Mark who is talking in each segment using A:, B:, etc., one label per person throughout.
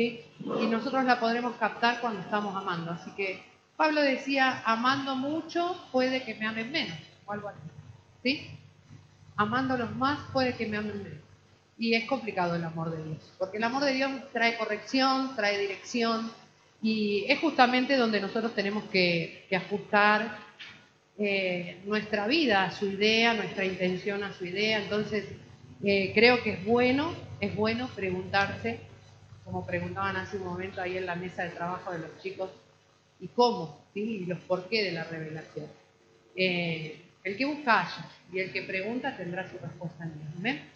A: ¿sí? Y nosotros la podremos captar cuando estamos amando. Así que Pablo decía, amando mucho puede que me amen menos, o algo así, ¿sí? Amándolos más puede que me amen menos. Y es complicado el amor de Dios, porque el amor de Dios trae corrección, trae dirección, y es justamente donde nosotros tenemos que ajustar nuestra vida a su idea, nuestra intención a su idea. Entonces, creo que es bueno preguntarse, como preguntaban hace un momento ahí en la mesa de trabajo de los chicos, ¿y cómo? ¿Sí? Y los por qué de la revelación. El que busca halla, y el que pregunta tendrá su respuesta en Dios. ¿Amén?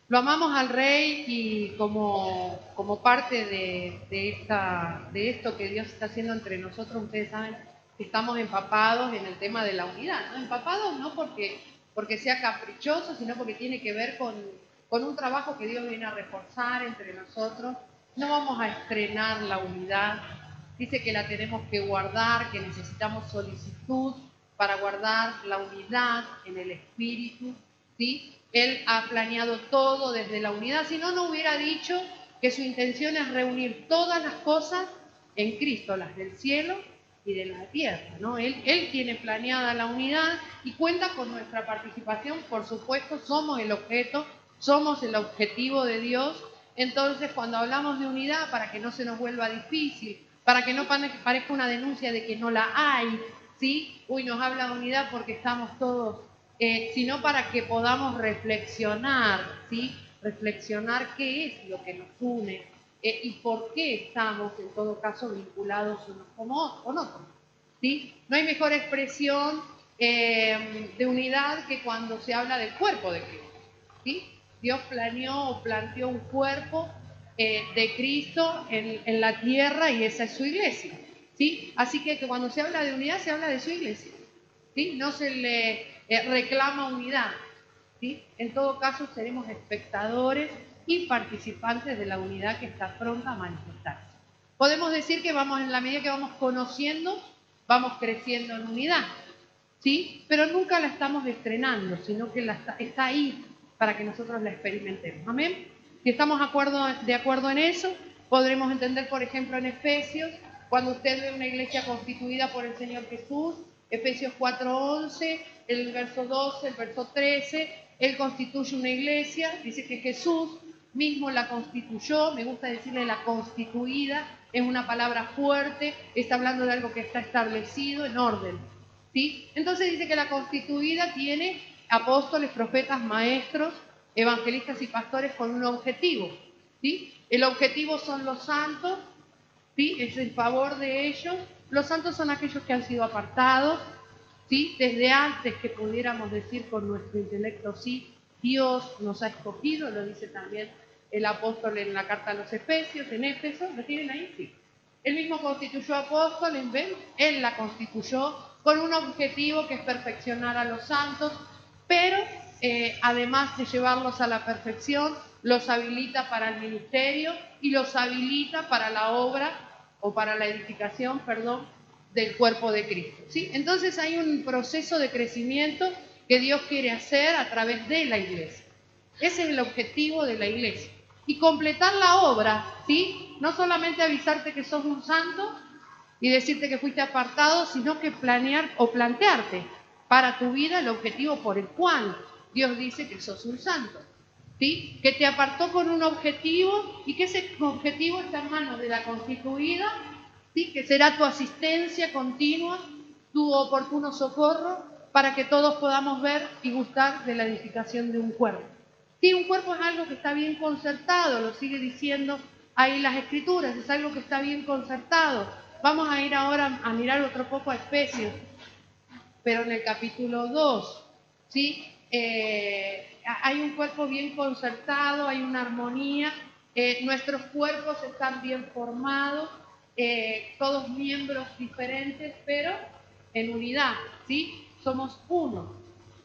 A: Lo amamos al Rey y como parte de esto que Dios está haciendo entre nosotros, ustedes saben que estamos empapados en el tema de la unidad, ¿no? Empapados no porque sea caprichoso, sino porque tiene que ver con un trabajo que Dios viene a reforzar entre nosotros. No vamos a estrenar la unidad, dice que la tenemos que guardar, que necesitamos solicitud para guardar la unidad en el Espíritu, ¿sí? Él ha planeado todo desde la unidad, si no, no hubiera dicho que su intención es reunir todas las cosas en Cristo, las del cielo y de la tierra, ¿no? Él tiene planeada la unidad y cuenta con nuestra participación, por supuesto, somos el objeto, somos el objetivo de Dios. Entonces, cuando hablamos de unidad, para que no se nos vuelva difícil, para que no parezca una denuncia de que no la hay, ¿sí? Uy, nos habla de unidad porque estamos todos, sino para que podamos reflexionar, ¿sí? Reflexionar qué es lo que nos une y por qué estamos, en todo caso, vinculados unos con otros, ¿sí? No hay mejor expresión de unidad que cuando se habla del cuerpo de Cristo, ¿sí? Dios planteó un cuerpo de Cristo en la tierra y esa es su iglesia, ¿sí? Así que cuando se habla de unidad se habla de su iglesia, ¿sí? No se le reclama unidad, ¿sí? En todo caso seremos espectadores y participantes de la unidad que está pronta a manifestarse. Podemos decir que vamos, en la medida que vamos conociendo, vamos creciendo en unidad, ¿sí? Pero nunca la estamos estrenando, sino que está ahí para que nosotros la experimentemos. ¿Amén? Si estamos de acuerdo en eso, podremos entender, por ejemplo, en Efesios, cuando usted ve una iglesia constituida por el Señor Jesús, Efesios 4:11, el verso 12, el verso 13, Él constituye una iglesia, dice que Jesús mismo la constituyó, me gusta decirle la constituida, es una palabra fuerte, está hablando de algo que está establecido en orden, ¿sí? Entonces dice que la constituida tiene apóstoles, profetas, maestros, evangelistas y pastores con un objetivo, ¿sí? El objetivo son los santos, ¿sí? Es el favor de ellos. Los santos son aquellos que han sido apartados, ¿sí? Desde antes que pudiéramos decir con nuestro intelecto, sí, Dios nos ha escogido, lo dice también el apóstol en la carta a los Efesios, en Éfeso, ¿lo tienen ahí? Sí. Él mismo constituyó apóstoles, ¿ven? Él la constituyó con un objetivo que es perfeccionar a los santos, pero además de llevarlos a la perfección, los habilita para el ministerio y los habilita para la obra o para la edificación, perdón, del cuerpo de Cristo, ¿sí? Entonces hay un proceso de crecimiento que Dios quiere hacer a través de la iglesia. Ese es el objetivo de la iglesia. Y completar la obra, ¿sí? No solamente avisarte que sos un santo y decirte que fuiste apartado, sino que planear o plantearte para tu vida el objetivo por el cual Dios dice que sos un santo, ¿sí? Que te apartó con un objetivo y que ese objetivo está en manos de la constituida, ¿sí? Que será tu asistencia continua, tu oportuno socorro, para que todos podamos ver y gustar de la edificación de un cuerpo. Sí, un cuerpo es algo que está bien concertado, lo sigue diciendo ahí las Escrituras, es algo que está bien concertado. Vamos a ir ahora a mirar otro poco a Efesios, pero en el capítulo 2, ¿sí? Hay un cuerpo bien concertado, hay una armonía, nuestros cuerpos están bien formados, todos miembros diferentes, pero en unidad, ¿sí? Somos uno,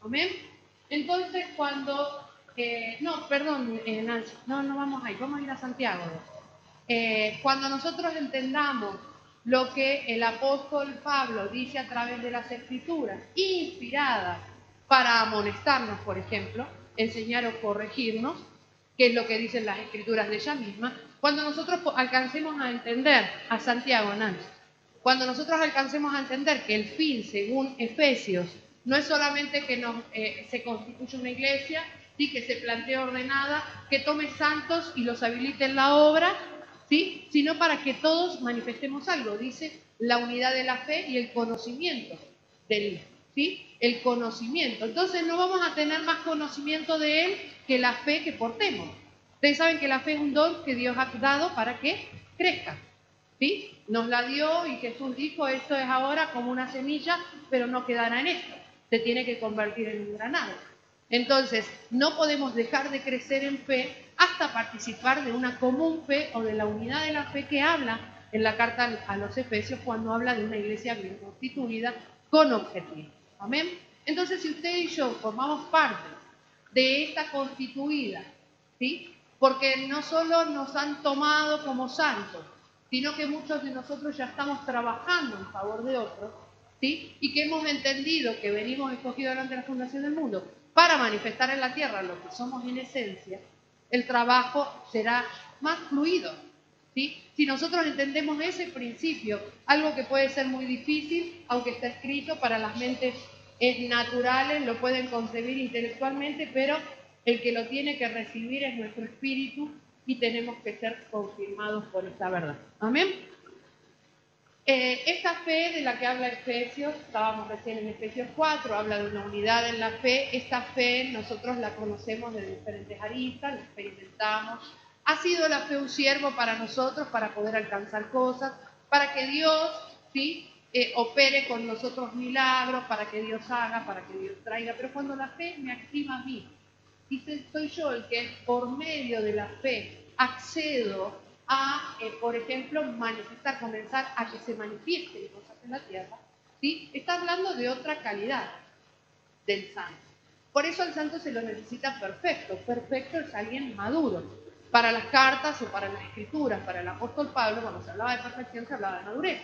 A: ¿amén? Entonces cuando, Nancy, no vamos ahí, vamos a ir a Santiago. Cuando nosotros entendamos lo que el apóstol Pablo dice a través de las Escrituras, inspiradas para amonestarnos, por ejemplo, enseñar o corregirnos, que es lo que dicen las escrituras de ella misma, cuando nosotros alcancemos a entender a Santiago, Nancy, cuando nosotros alcancemos a entender que el fin, según Efesios, no es solamente que se constituya una iglesia, ¿sí? Que se plantee ordenada, que tome santos y los habilite en la obra, ¿sí? Sino para que todos manifestemos algo, dice la unidad de la fe y el conocimiento del Hijo, ¿sí? El conocimiento. Entonces no vamos a tener más conocimiento de Él que la fe que portemos. Ustedes saben que la fe es un don que Dios ha dado para que crezca, ¿sí? Nos la dio y Jesús dijo, esto es ahora como una semilla, pero no quedará en esto, se tiene que convertir en un granado. Entonces, no podemos dejar de crecer en fe hasta participar de una común fe o de la unidad de la fe que habla en la carta a los Efesios cuando habla de una iglesia bien constituida con objetivos. ¿Amén? Entonces, si usted y yo formamos parte de esta constituida, ¿sí? Porque no solo nos han tomado como santos, sino que muchos de nosotros ya estamos trabajando en favor de otros, ¿sí? Y que hemos entendido que venimos escogidos delante de la fundación del mundo para manifestar en la tierra lo que somos en esencia, el trabajo será más fluido, ¿sí? Si nosotros entendemos ese principio, algo que puede ser muy difícil, aunque está escrito para las mentes naturales, lo pueden concebir intelectualmente, pero el que lo tiene que recibir es nuestro espíritu y tenemos que ser confirmados por esta verdad. ¿Amén? Esta fe de la que habla Efesios, estábamos recién en Efesios 4, habla de una unidad en la fe. Esta fe nosotros la conocemos de diferentes aristas, la experimentamos. Ha sido la fe un siervo para nosotros para poder alcanzar cosas, para que Dios, ¿sí? Opere con nosotros milagros, para que Dios haga, para que Dios traiga. Pero cuando la fe me activa a mí, dice, soy yo el que por medio de la fe accedo a, por ejemplo, manifestar, comenzar a que se manifiesten cosas en la tierra, ¿sí? Está hablando de otra calidad del santo. Por eso al santo se lo necesita perfecto. Perfecto es alguien maduro. Para las cartas o para las escrituras, para el apóstol Pablo, cuando se hablaba de perfección, se hablaba de madurez,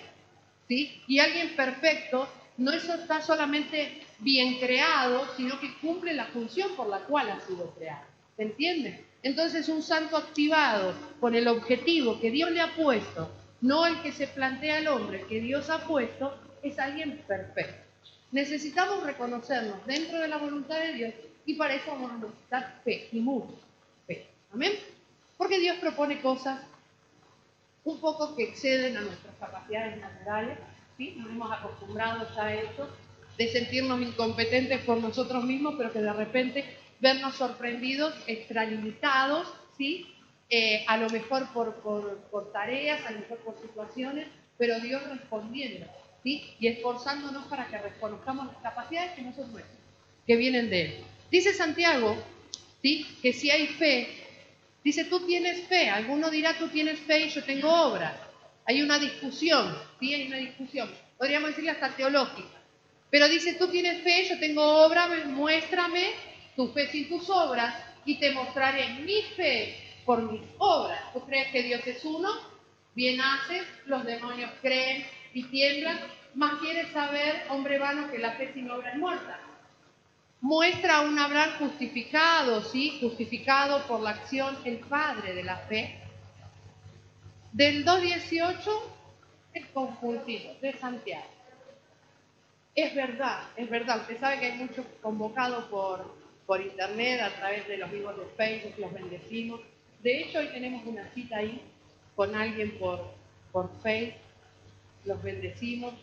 A: ¿sí? Y alguien perfecto no está solamente bien creado, sino que cumple la función por la cual ha sido creado. ¿Se entiende? Entonces un santo activado con el objetivo que Dios le ha puesto, no el que se plantea el hombre, el que Dios ha puesto, es alguien perfecto. Necesitamos reconocernos dentro de la voluntad de Dios y para eso vamos a necesitar fe y mucha fe. ¿Amén? Porque Dios propone cosas un poco que exceden a nuestras capacidades naturales, ¿sí? Nos hemos acostumbrado ya a eso, de sentirnos incompetentes por nosotros mismos, pero que de repente vernos sorprendidos, extralimitados, ¿sí? A lo mejor por tareas, a lo mejor por situaciones, pero Dios respondiendo, ¿sí? Y esforzándonos para que reconozcamos las capacidades que no son nuestras, que vienen de Él. Dice Santiago, ¿sí? Que si hay fe, dice, tú tienes fe. Alguno dirá, tú tienes fe y yo tengo obras. Hay una discusión, ¿sí? Hay una discusión. Podríamos decirle hasta teológica. Pero dice, tú tienes fe, yo tengo obra, muéstrame tu fe sin tus obras y te mostraré mi fe por mis obras. ¿Tú crees que Dios es uno? Bien haces, los demonios creen y tiemblan. Más quieres saber, hombre vano, que la fe sin obra es muerta. Muestra a un Abraham justificado, ¿sí? Justificado por la acción, el padre de la fe. Del 2.18, el compulsivo de Santiago. Es verdad. Usted sabe que hay muchos convocados por internet, a través de los vivos de Facebook, los bendecimos. De hecho, hoy tenemos una cita ahí con alguien por Facebook, los bendecimos.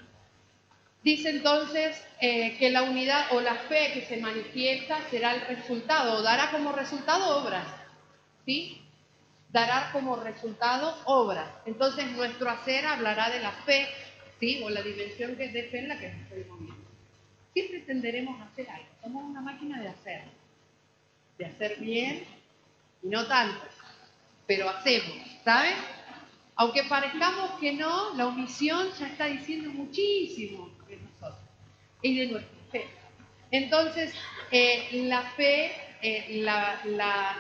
A: Dice entonces que la unidad o la fe que se manifiesta será el resultado, o dará como resultado obras, ¿sí? Dará como resultado obras. Entonces nuestro hacer hablará de la fe, ¿sí? O la dimensión que es de fe en la que nos estoy moviendo. Siempre tenderemos a hacer algo, somos una máquina de hacer bien y no tanto, pero hacemos, ¿saben? Aunque parezcamos que no, la omisión ya está diciendo muchísimo de nosotros y de nuestra fe. Entonces, la fe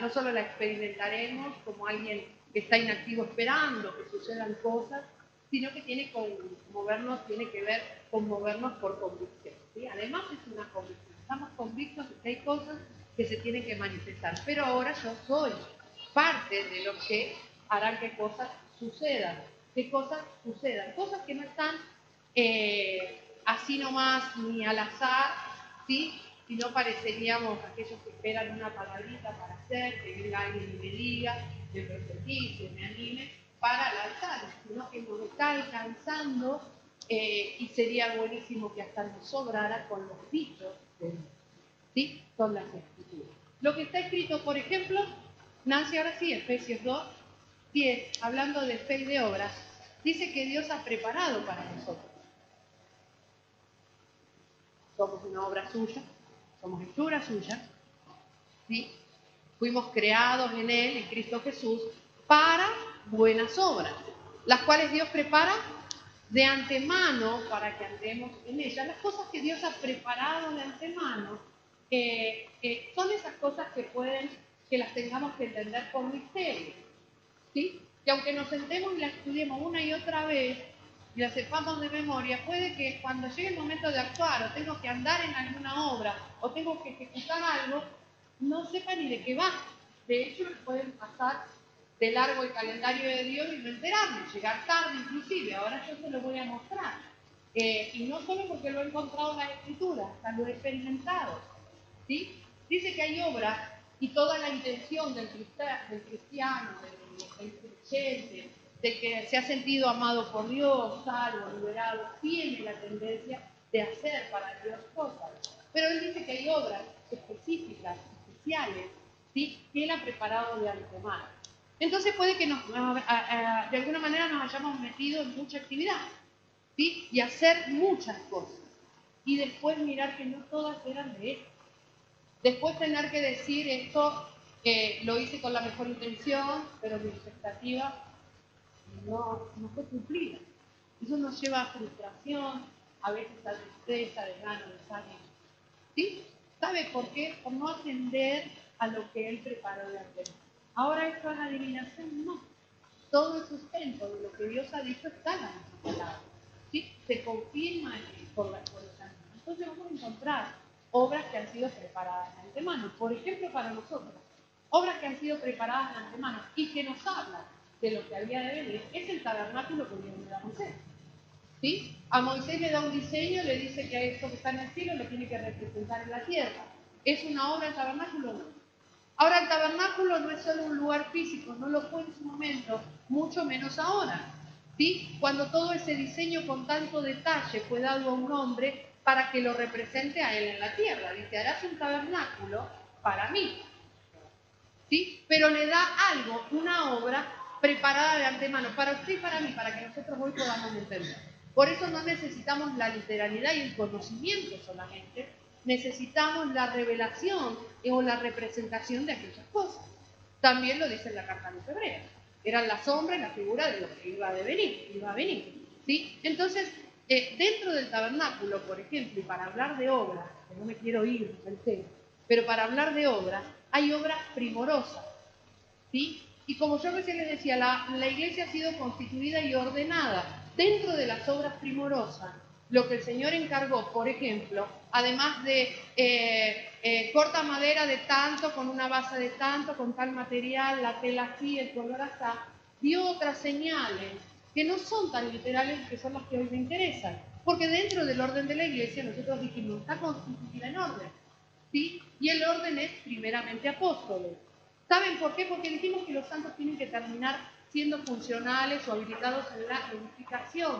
A: no solo la experimentaremos como alguien que está inactivo esperando que sucedan cosas, sino que tiene que ver con movernos por convicción, ¿sí? Además es una convicción. Estamos convictos de que hay cosas que se tienen que manifestar, pero ahora yo soy parte de lo que harán que cosas sucedan. Que cosas sucedan. Cosas que no están así nomás ni al azar, ¿sí? Si no pareceríamos aquellos que esperan una palabrita para hacer, que venga alguien y me diga, me profetice, me anime, para lanzar, sino que nos está alcanzando y sería buenísimo que hasta nos sobrara con los dichos de Dios, ¿sí? Con las escrituras. Lo que está escrito, por ejemplo, Nancy, ahora sí, Efesios 2, 10, hablando de fe y de obras, dice que Dios ha preparado para nosotros. Somos una obra suya, somos hechura suya, ¿sí? Fuimos creados en Él, en Cristo Jesús, para buenas obras, las cuales Dios prepara de antemano para que andemos en ellas. Las cosas que Dios ha preparado de antemano son esas cosas que las tengamos que entender por misterio, ¿sí? Que aunque nos sentemos y las estudiemos una y otra vez y las sepamos de memoria, puede que cuando llegue el momento de actuar o tengo que andar en alguna obra o tengo que ejecutar algo, no sepa ni de qué va. De hecho, me pueden pasar de largo el calendario de Dios y no enterarme, llegar tarde inclusive. Ahora yo se lo voy a mostrar. Y no solo porque lo he encontrado en la Escritura, hasta lo he experimentado, ¿sí? Dice que hay obras y toda la intención del cristiano, del creyente, de que se ha sentido amado por Dios, salvo, liberado, tiene la tendencia de hacer para Dios cosas. Pero él dice que hay obras específicas, especiales, ¿sí? Que él ha preparado de antemano. Entonces puede que de alguna manera nos hayamos metido en mucha actividad, ¿sí? Y hacer muchas cosas. Y después mirar que no todas eran de él. Después tener que decir esto, lo hice con la mejor intención, pero mi expectativa no fue cumplida. Eso nos lleva a frustración, a veces a tristeza, desgano, desánimo. ¿Sí? ¿Sabe por qué? Por no atender a lo que él preparó de antemano. Ahora esto es adivinación, no. Todo el sustento de lo que Dios ha dicho está en la misma palabra. ¿Sí? Se confirma por el camino. Entonces vamos a encontrar obras que han sido preparadas de antemano. Por ejemplo, para nosotros, obras que han sido preparadas de antemano y que nos hablan de lo que había de venir, es el tabernáculo que Dios le da a Moisés. ¿Sí? A Moisés le da un diseño, le dice que a esto que está en el cielo lo tiene que representar en la tierra. ¿Es una obra el tabernáculo? No. Ahora, el tabernáculo no es solo un lugar físico, no lo fue en su momento, mucho menos ahora. ¿Sí? Cuando todo ese diseño con tanto detalle fue dado a un hombre para que lo represente a él en la tierra. Dice, harás un tabernáculo para mí. ¿Sí? Pero le da algo, una obra preparada de antemano, para usted y para mí, para que nosotros hoy podamos entender. Por eso no necesitamos la literalidad y el conocimiento solamente, necesitamos la revelación o la representación de aquellas cosas. También lo dice en la carta a los Hebreos. Eran la sombra y la figura de lo que iba a venir. ¿Sí? Entonces, dentro del tabernáculo, por ejemplo, y para hablar de obras, que no me quiero ir del tema, pero para hablar de obras, hay obras primorosas, ¿sí? Y como yo recién les decía, la iglesia ha sido constituida y ordenada dentro de las obras primorosas. Lo que el Señor encargó, por ejemplo, además de corta madera de tanto, con una base de tanto, con tal material, la tela así, el color así, dio otras señales que no son tan literales, que son las que hoy me interesan. Porque dentro del orden de la iglesia nosotros dijimos, está constituida en orden, ¿sí? Y el orden es primeramente apóstoles. ¿Saben por qué? Porque dijimos que los santos tienen que terminar siendo funcionales o habilitados en la edificación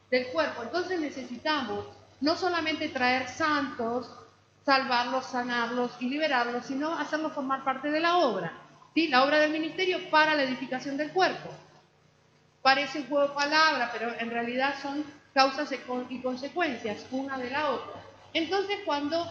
A: del cuerpo. Entonces necesitamos no solamente traer santos, salvarlos, sanarlos y liberarlos, sino hacerlos formar parte de la obra, ¿sí? La obra del ministerio para la edificación del cuerpo. Parece un juego de palabras, pero en realidad son causas y consecuencias una de la otra. Entonces, cuando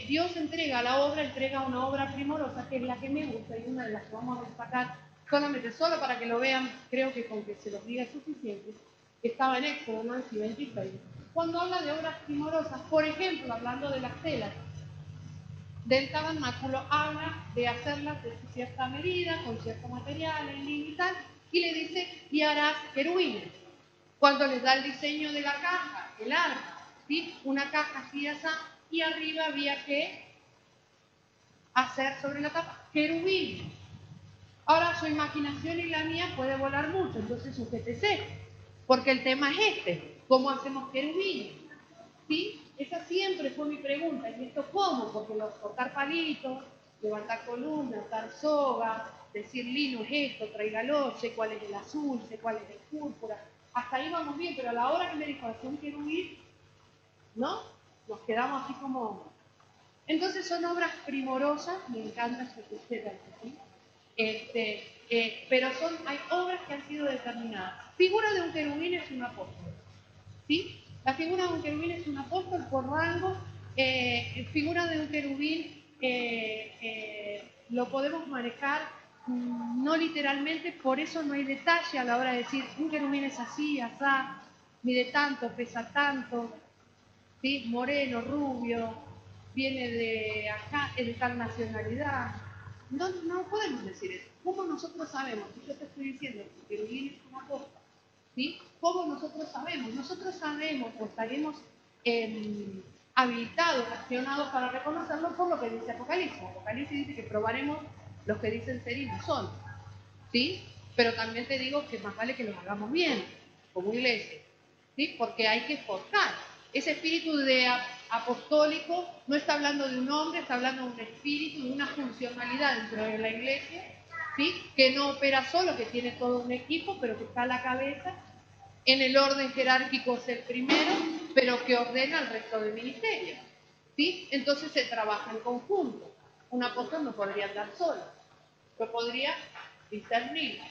A: Dios entrega la obra, entrega una obra primorosa, que es la que me gusta y una de las que vamos a destacar solamente, solo para que lo vean, creo que con que se los diga es suficiente, estaba en Éxodo 26. Cuando habla de obras primorosas, por ejemplo, hablando de las telas del tabernáculo, habla de hacerlas de cierta medida, con cierto material, en línea y tal, y le dice, y harás querubines. Cuando les da el diseño de la caja, el arca, ¿sí? Una caja así, así, y arriba había que hacer sobre la tapa querubines. Ahora su imaginación y la mía puede volar mucho, entonces sujétese, porque el tema es este, ¿cómo hacemos querubines? ¿Sí? Esa siempre fue mi pregunta, ¿y esto cómo? Porque cortar palitos, levantar columnas, atar soga, decir lino es esto, tráigalo, sé cuál es el azul, sé cuál es el púrpura, hasta ahí vamos bien, pero a la hora que me dijo, hacer un querubín, ¿no? Nos quedamos así como... Entonces son obras primorosas, me encanta que usted ¿sí? Pero hay obras que han sido determinadas. Figura de un querubín es un apóstol, ¿sí? La figura de un querubín es un apóstol por rango. Figura de un querubín lo podemos manejar no literalmente, por eso no hay detalle a la hora de decir un querubín es así, asá, mide tanto, pesa tanto, ¿sí? Moreno, rubio, viene de acá, es de tal nacionalidad. No podemos decir eso. ¿Cómo nosotros sabemos? Si yo te estoy diciendo que el querubín es una cosa, ¿sí? ¿Cómo nosotros sabemos? Nosotros sabemos o estaremos habilitados, accionados para reconocerlo por lo que dice Apocalipsis. Apocalipsis dice que probaremos los que dicen ser y no son, ¿sí? Pero también te digo que más vale que los hagamos bien, como iglesia, ¿sí? Porque hay que forjar. Ese espíritu de apostólico no está hablando de un hombre, está hablando de un espíritu, de una funcionalidad dentro de la iglesia, ¿sí? Que no opera solo, que tiene todo un equipo, pero que está a la cabeza. En el orden jerárquico es el primero, pero que ordena el resto del ministerio, ¿sí? Entonces se trabaja en conjunto. Un apóstol no podría andar solo, lo podría discernir,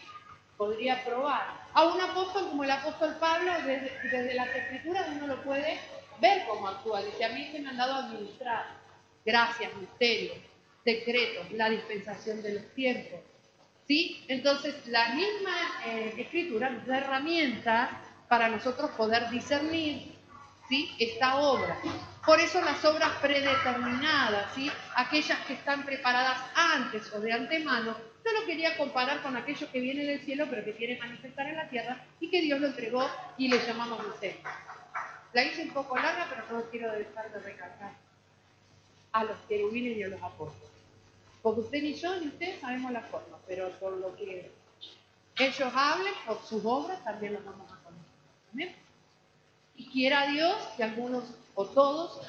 A: podría probar. A un apóstol como el apóstol Pablo, desde las Escrituras uno lo puede ver cómo actúa. Dice, a mí se me han dado a administrar gracias, misterios, secretos, la dispensación de los tiempos, ¿sí? Entonces, la misma Escritura nos da herramientas para nosotros poder discernir, ¿sí? Esta obra. Por eso las obras predeterminadas, ¿sí? Aquellas que están preparadas antes o de antemano, yo lo quería comparar con aquello que viene del cielo, pero que quiere manifestar en la tierra y que Dios lo entregó y le llamamos misterio. La hice un poco larga, pero no quiero dejar de recalcar a los querubines y a los apóstoles. Porque usted ni yo ni usted sabemos la forma, pero por lo que ellos hablen, por sus obras, también los vamos a conocer. ¿Amén? Y quiera Dios que algunos o todos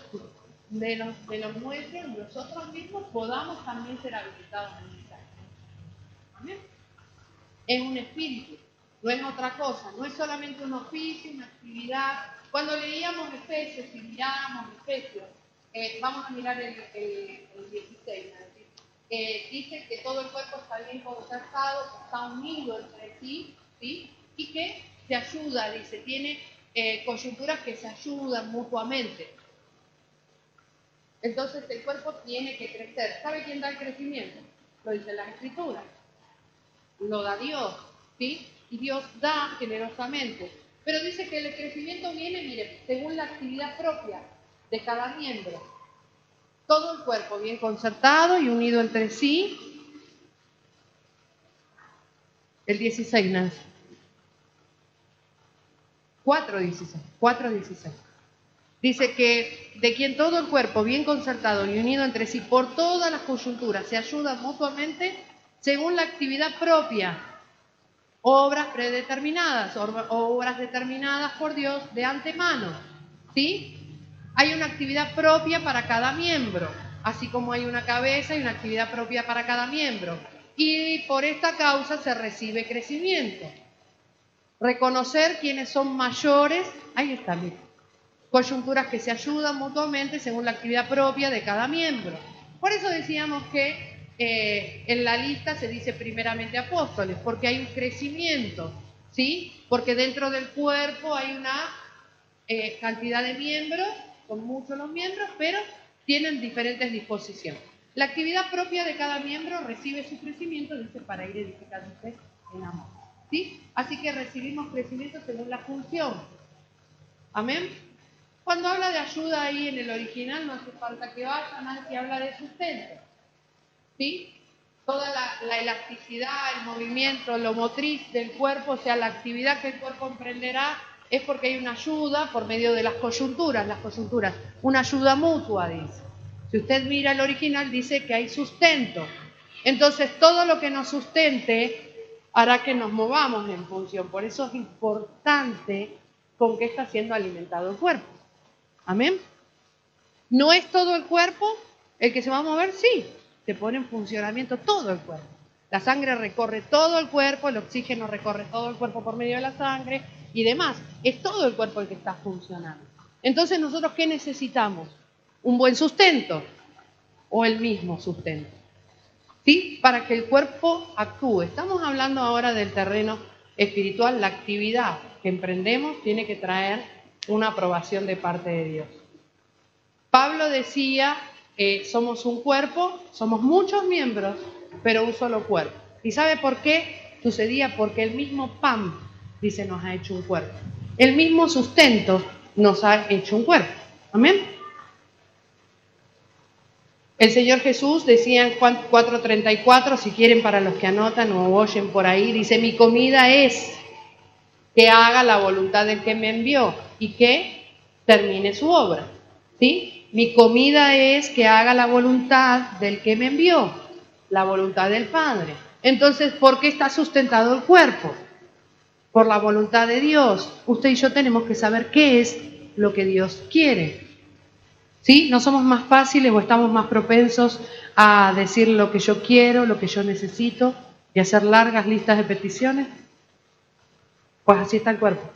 A: de los muestren, nosotros mismos podamos también ser habilitados en el mensaje. ¿Amén? Es un espíritu, no es otra cosa, no es solamente un oficio, una actividad. Cuando leíamos Efesios y mirábamos Efesios, vamos a mirar el 16, dice que todo el cuerpo está bien concertado, está unido entre sí, ¿sí? Y que se ayuda, dice, tiene coyunturas que se ayudan mutuamente. Entonces el cuerpo tiene que crecer. ¿Sabe quién da el crecimiento? Lo dice las Escrituras. Lo da Dios, ¿sí? Y Dios da generosamente. Pero dice que el crecimiento viene, mire, según la actividad propia de cada miembro. Todo el cuerpo bien concertado y unido entre sí. El 16, Nancy. 4:16. Dice que de quien todo el cuerpo bien concertado y unido entre sí por todas las coyunturas se ayudan mutuamente según la actividad propia. Obras predeterminadas, obras determinadas por Dios de antemano, ¿sí? Hay una actividad propia para cada miembro, así como hay una cabeza y una actividad propia para cada miembro. Y por esta causa se recibe crecimiento. Reconocer quiénes son mayores, ahí está, mira, coyunturas que se ayudan mutuamente según la actividad propia de cada miembro. Por eso decíamos que en la lista se dice primeramente apóstoles, porque hay un crecimiento, ¿sí? Porque dentro del cuerpo hay una cantidad de miembros, son muchos los miembros, pero tienen diferentes disposiciones. La actividad propia de cada miembro recibe su crecimiento, dice, para ir edificándose en amor, ¿sí? Así que recibimos crecimiento según la función. ¿Amén? Cuando habla de ayuda ahí en el original, no hace falta que vaya, Nancy habla de sustento, ¿sí? Toda la elasticidad, el movimiento, lo motriz del cuerpo, o sea, la actividad que el cuerpo emprenderá, es porque hay una ayuda por medio de las coyunturas, una ayuda mutua, dice. Si usted mira el original, dice que hay sustento, Entonces, todo lo que nos sustente hará que nos movamos en función. Por eso es importante con qué está siendo alimentado el cuerpo. ¿Amén? ¿No es todo el cuerpo el que se va a mover? Sí, se pone en funcionamiento todo el cuerpo. La sangre recorre todo el cuerpo, el oxígeno recorre todo el cuerpo por medio de la sangre y demás. Es todo el cuerpo el que está funcionando. Entonces, ¿nosotros qué necesitamos? ¿Un buen sustento o el mismo sustento? ¿Sí? Para que el cuerpo actúe. Estamos hablando ahora del terreno espiritual. La actividad que emprendemos tiene que traer una aprobación de parte de Dios. Pablo decía, somos un cuerpo, somos muchos miembros, pero un solo cuerpo. ¿Y sabe por qué sucedía? Porque el mismo pan, dice, nos ha hecho un cuerpo. El mismo sustento nos ha hecho un cuerpo. ¿Amén? El Señor Jesús decía en Juan 4:34, si quieren para los que anotan o oyen por ahí, dice, mi comida es que haga la voluntad del que me envió y que termine su obra. ¿Sí? Mi comida es que haga la voluntad del que me envió, la voluntad del Padre. Entonces, ¿por qué está sustentado el cuerpo? Por la voluntad de Dios. Usted y yo tenemos que saber qué es lo que Dios quiere. ¿Sí? ¿No somos más fáciles o estamos más propensos a decir lo que yo quiero, lo que yo necesito y hacer largas listas de peticiones? Pues así está el cuerpo.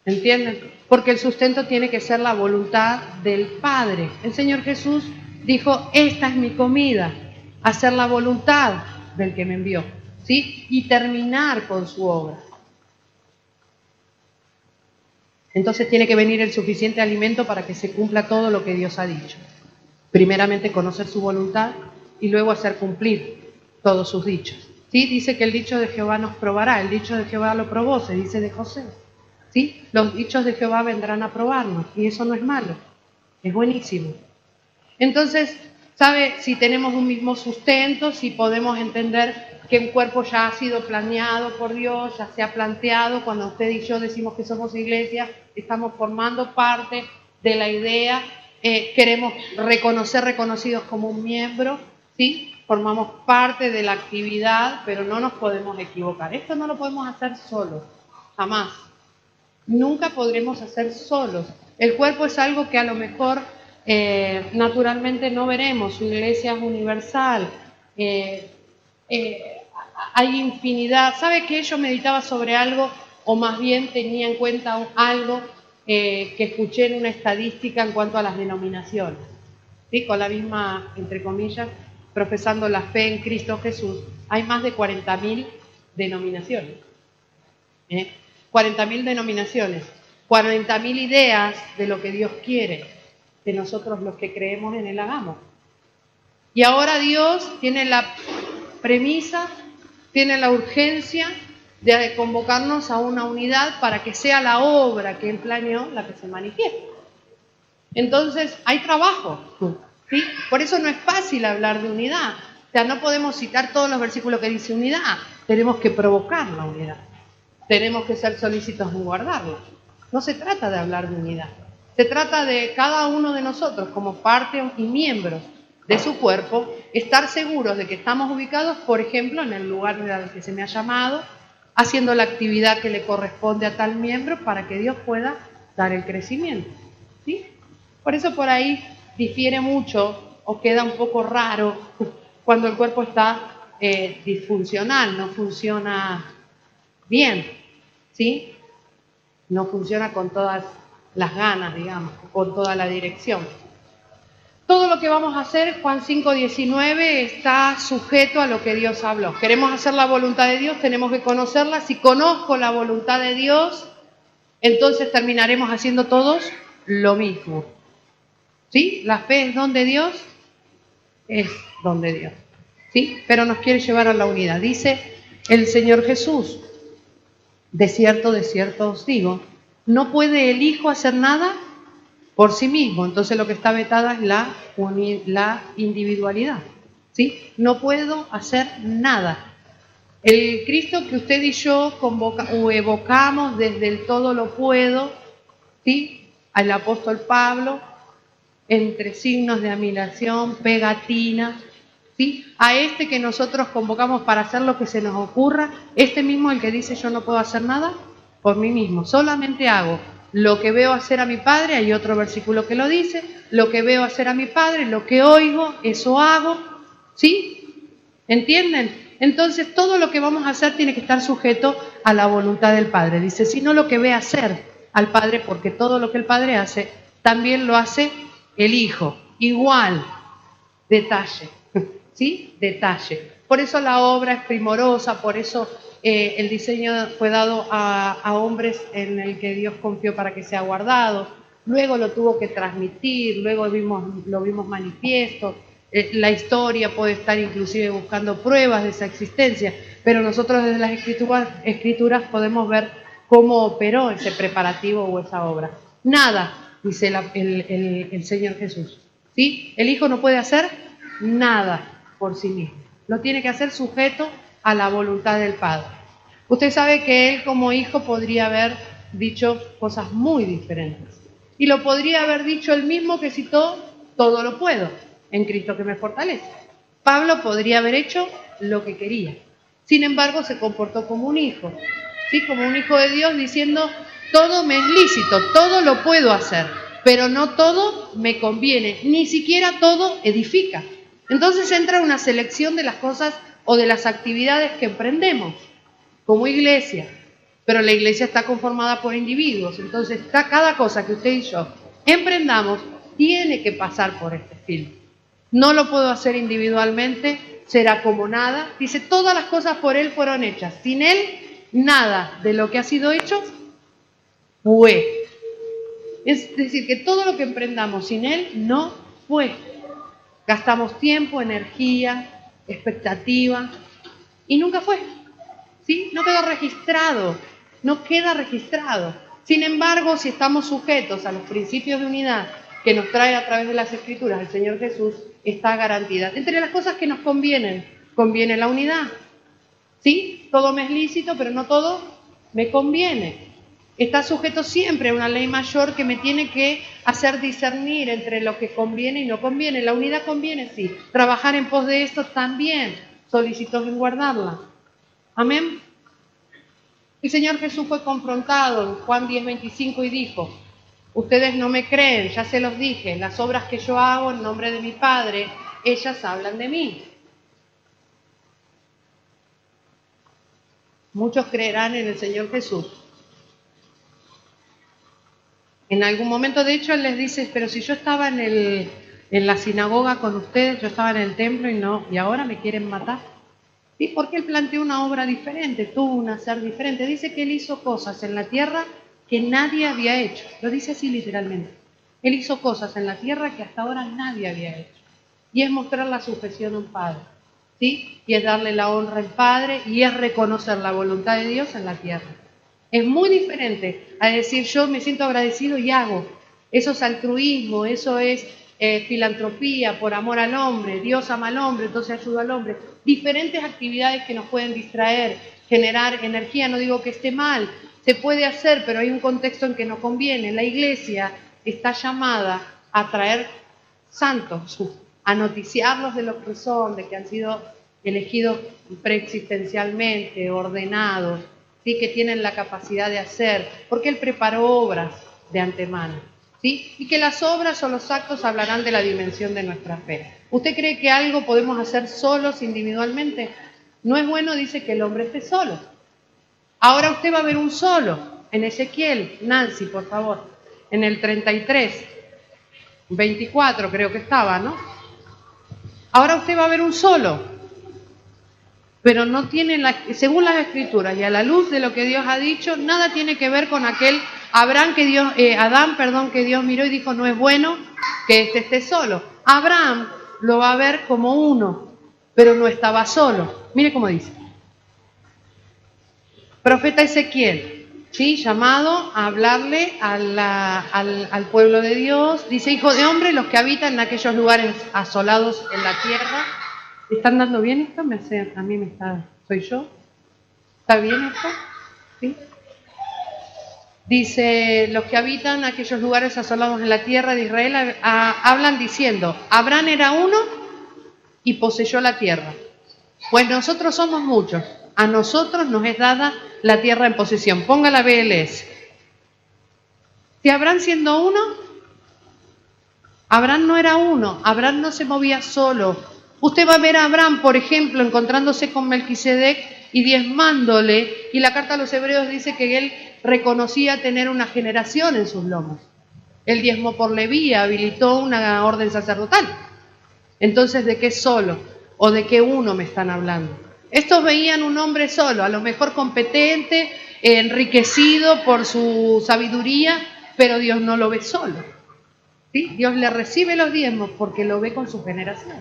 A: ¿Entienden? Porque el sustento tiene que ser la voluntad del Padre. El Señor Jesús dijo, esta es mi comida, hacer la voluntad del que me envió, ¿sí? Y terminar con su obra. Entonces tiene que venir el suficiente alimento para que se cumpla todo lo que Dios ha dicho. Primeramente conocer su voluntad y luego hacer cumplir todos sus dichos. ¿Sí? Dice que el dicho de Jehová nos probará, el dicho de Jehová lo probó, se dice de José. ¿Sí? Los dichos de Jehová vendrán a probarnos y eso no es malo, es buenísimo. Entonces, ¿sabe? Si tenemos un mismo sustento, si podemos entender que un cuerpo ya ha sido planeado por Dios, ya se ha planteado, cuando usted y yo decimos que somos iglesia, estamos formando parte de la idea, queremos ser reconocidos como un miembro, ¿sí? Formamos parte de la actividad, pero no nos podemos equivocar. Esto no lo podemos hacer solos, jamás. Nunca podremos hacer solos. El cuerpo es algo que a lo mejor naturalmente no veremos. Su iglesia es universal. Hay infinidad. ¿Sabe qué? Yo meditaba sobre algo, o más bien tenía en cuenta algo que escuché en una estadística en cuanto a las denominaciones. ¿Sí? Con la misma, entre comillas, profesando la fe en Cristo Jesús, hay más de 40.000 denominaciones. 40.000 denominaciones, 40.000 ideas de lo que Dios quiere que nosotros los que creemos en Él hagamos. Y ahora Dios tiene la premisa, tiene la urgencia de convocarnos a una unidad para que sea la obra que Él planeó la que se manifieste. Entonces, hay trabajo, ¿sí? Por eso no es fácil hablar de unidad. O sea, no podemos citar todos los versículos que dice unidad, tenemos que provocar la unidad. Tenemos que ser solícitos en guardarla. No se trata de hablar de unidad. Se trata de cada uno de nosotros, como parte y miembros de su cuerpo, estar seguros de que estamos ubicados, por ejemplo, en el lugar al que se me ha llamado, haciendo la actividad que le corresponde a tal miembro para que Dios pueda dar el crecimiento. ¿Sí? Por eso por ahí difiere mucho o queda un poco raro cuando el cuerpo está disfuncional, no funciona bien, ¿sí? No funciona con todas las ganas, digamos, con toda la dirección. Todo lo que vamos a hacer, Juan 5:19, está sujeto a lo que Dios habló. Queremos hacer la voluntad de Dios, tenemos que conocerla. Si conozco la voluntad de Dios, entonces terminaremos haciendo todos lo mismo. ¿Sí? La fe es don de Dios, es don de Dios. ¿Sí? Pero nos quiere llevar a la unidad. Dice el Señor Jesús, de cierto os digo, no puede el Hijo hacer nada por sí mismo. Entonces lo que está vetada es la individualidad. ¿Sí? No puedo hacer nada. El Cristo que usted y yo evocamos desde el todo lo puedo, ¿sí? Al apóstol Pablo, entre signos de admiración, pegatina, ¿sí? A este que nosotros convocamos para hacer lo que se nos ocurra, este mismo el que dice yo no puedo hacer nada por mí mismo, solamente hago lo que veo hacer a mi padre, hay otro versículo que lo dice, lo que veo hacer a mi padre, lo que oigo, eso hago, ¿sí? ¿Entienden? Entonces todo lo que vamos a hacer tiene que estar sujeto a la voluntad del Padre. Dice, sino lo que ve hacer al Padre, porque todo lo que el Padre hace, también lo hace el Hijo. Igual, detalle, ¿sí? Detalle. Por eso la obra es primorosa, por eso el diseño fue dado a hombres en el que Dios confió para que sea guardado. Luego lo tuvo que transmitir, luego lo vimos manifiesto. La historia puede estar inclusive buscando pruebas de esa existencia, pero nosotros desde las escrituras podemos ver cómo operó ese preparativo o esa obra. Nada, dice el Señor Jesús, ¿sí? El Hijo no puede hacer nada por sí mismo, lo tiene que hacer sujeto a la voluntad del Padre. Usted sabe que Él como Hijo podría haber dicho cosas muy diferentes, y lo podría haber dicho Él mismo que citó, todo lo puedo en Cristo que me fortalece. Pablo podría haber hecho lo que quería, sin embargo se comportó como un hijo, ¿sí? Como un hijo de Dios diciendo, todo me es lícito, todo lo puedo hacer, pero no todo me conviene, ni siquiera todo edifica. Entonces entra una selección de las cosas o de las actividades que emprendemos como iglesia, pero la iglesia está conformada por individuos, entonces cada cosa que usted y yo emprendamos tiene que pasar por este filtro. No lo puedo hacer individualmente, será como nada. Dice, todas las cosas por Él fueron hechas. Sin Él, nada de lo que ha sido hecho fue. Es decir, que todo lo que emprendamos sin Él no fue. Gastamos tiempo, energía, expectativa y nunca fue. ¿Sí? No quedó registrado, no queda registrado. Sin embargo, si estamos sujetos a los principios de unidad que nos trae a través de las Escrituras el Señor Jesús, está garantida. Entre las cosas que nos convienen, conviene la unidad. ¿Sí? Todo me es lícito, pero no todo me conviene. Está sujeto siempre a una ley mayor que me tiene que hacer discernir entre lo que conviene y no conviene. La unidad conviene, sí. Trabajar en pos de esto también, solicitos en guardarla. Amén. El Señor Jesús fue confrontado en Juan 10:25 y dijo, ustedes no me creen, ya se los dije, las obras que yo hago en nombre de mi Padre, ellas hablan de mí. Muchos creerán en el Señor Jesús. En algún momento, de hecho, Él les dice, pero si yo estaba en la sinagoga con ustedes, yo estaba en el templo y ahora me quieren matar. ¿Sí? Porque Él planteó una obra diferente, tuvo un hacer diferente. Dice que Él hizo cosas en la tierra que nadie había hecho. Lo dice así literalmente. Él hizo cosas en la tierra que hasta ahora nadie había hecho. Y es mostrar la sujeción a un Padre, ¿sí? Y es darle la honra al Padre y es reconocer la voluntad de Dios en la tierra. Es muy diferente a decir yo me siento agradecido y hago. Eso es altruismo, eso es filantropía por amor al hombre. Dios ama al hombre, entonces ayuda al hombre. Diferentes actividades que nos pueden distraer, generar energía. No digo que esté mal, se puede hacer, pero hay un contexto en que no conviene. La iglesia está llamada a traer santos, a noticiarlos de lo que son, de que han sido elegidos preexistencialmente, ordenados, ¿sí? Que tienen la capacidad de hacer, porque Él preparó obras de antemano, ¿sí? Y que las obras o los actos hablarán de la dimensión de nuestra fe. ¿Usted cree que algo podemos hacer solos individualmente? No es bueno, dice, que el hombre esté solo. Ahora usted va a ver un solo en Ezequiel, Nancy, por favor, en el 33, 24 creo que estaba, ¿no? Ahora usted va a ver un solo, pero no tiene, según las Escrituras y a la luz de lo que Dios ha dicho, nada tiene que ver con aquel Adán que Dios miró y dijo, no es bueno que éste esté solo. Abraham lo va a ver como uno, pero no estaba solo. Mire cómo dice. Profeta Ezequiel, ¿sí? Llamado a hablarle al pueblo de Dios. Dice, hijo de hombre, los que habitan en aquellos lugares asolados en la tierra. ¿Están dando bien esto? A mí me está... ¿Soy yo? ¿Está bien esto? ¿Sí? Dice, los que habitan aquellos lugares asolados en la tierra de Israel hablan diciendo, Abraham era uno y poseyó la tierra. Pues nosotros somos muchos, a nosotros nos es dada la tierra en posesión. Ponga la BLS. Si Abraham siendo uno, Abraham no era uno, Abraham no se movía solo. Usted va a ver a Abraham, por ejemplo, encontrándose con Melquisedec y diezmándole, y la carta a los Hebreos dice que él reconocía tener una generación en sus lomos. El diezmo por Leví habilitó una orden sacerdotal. Entonces, ¿de qué solo o de qué uno me están hablando? Estos veían un hombre solo, a lo mejor competente, enriquecido por su sabiduría, pero Dios no lo ve solo. ¿Sí? Dios le recibe los diezmos porque lo ve con su generación.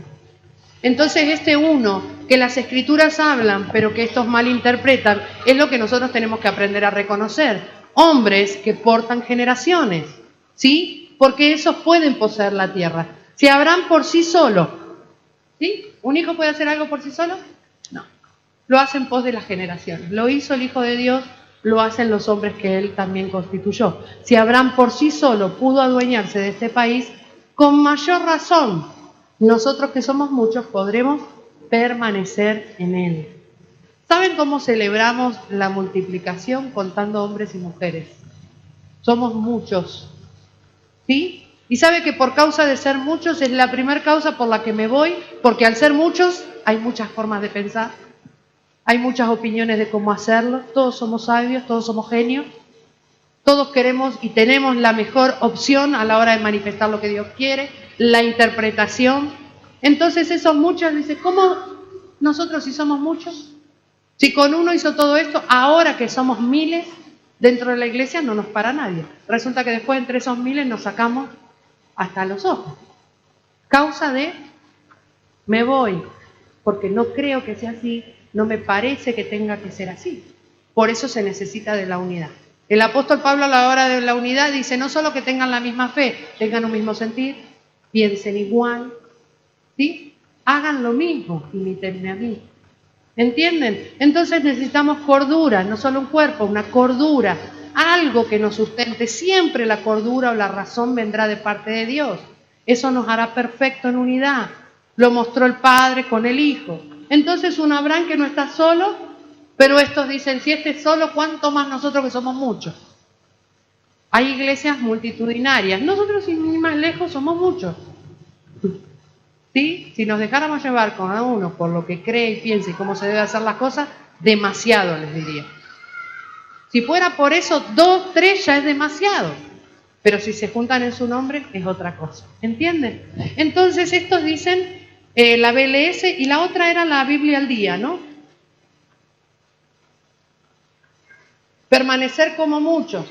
A: Entonces este uno que las escrituras hablan, pero que estos malinterpretan, es lo que nosotros tenemos que aprender a reconocer. Hombres que portan generaciones, ¿sí? Porque esos pueden poseer la tierra. Si Abraham por sí solo, ¿sí? ¿Un hijo puede hacer algo por sí solo? No. Lo hace en pos de las generaciones. Lo hizo el Hijo de Dios, lo hacen los hombres que él también constituyó. Si Abraham por sí solo pudo adueñarse de este país, con mayor razón, nosotros que somos muchos podremos permanecer en él. ¿Saben cómo celebramos la multiplicación contando hombres y mujeres? Somos muchos, ¿sí? Y sabe que por causa de ser muchos es la primera causa por la que me voy, porque al ser muchos hay muchas formas de pensar, hay muchas opiniones de cómo hacerlo, todos somos sabios, todos somos genios, todos queremos y tenemos la mejor opción a la hora de manifestar lo que Dios quiere, la interpretación. Entonces esos muchos dicen, ¿cómo nosotros si somos muchos? Si con uno hizo todo esto, ahora que somos miles, dentro de la iglesia no nos para nadie. Resulta que después entre esos miles nos sacamos hasta los ojos. Causa de, me voy, porque no creo que sea así, no me parece que tenga que ser así. Por eso se necesita de la unidad. El apóstol Pablo a la hora de la unidad dice, no solo que tengan la misma fe, tengan un mismo sentir, piensen igual, ¿sí? Hagan lo mismo, imítenme a mí. ¿Entienden? Entonces necesitamos cordura, no solo un cuerpo, una cordura, algo que nos sustente. Siempre la cordura o la razón vendrá de parte de Dios. Eso nos hará perfecto en unidad. Lo mostró el Padre con el Hijo. Entonces un Abraham que no está solo, pero estos dicen, si este es solo, ¿cuánto más nosotros que somos muchos? Hay iglesias multitudinarias. Nosotros, sin ir más lejos, somos muchos. ¿Sí? Si nos dejáramos llevar cada uno por lo que cree y piensa y cómo se debe hacer las cosas, demasiado les diría. Si fuera por eso, 2, 3 ya es demasiado. Pero si se juntan en su nombre, es otra cosa. ¿Entienden? Entonces estos dicen la BLS y la otra era la Biblia al día, ¿no? Permanecer como muchos.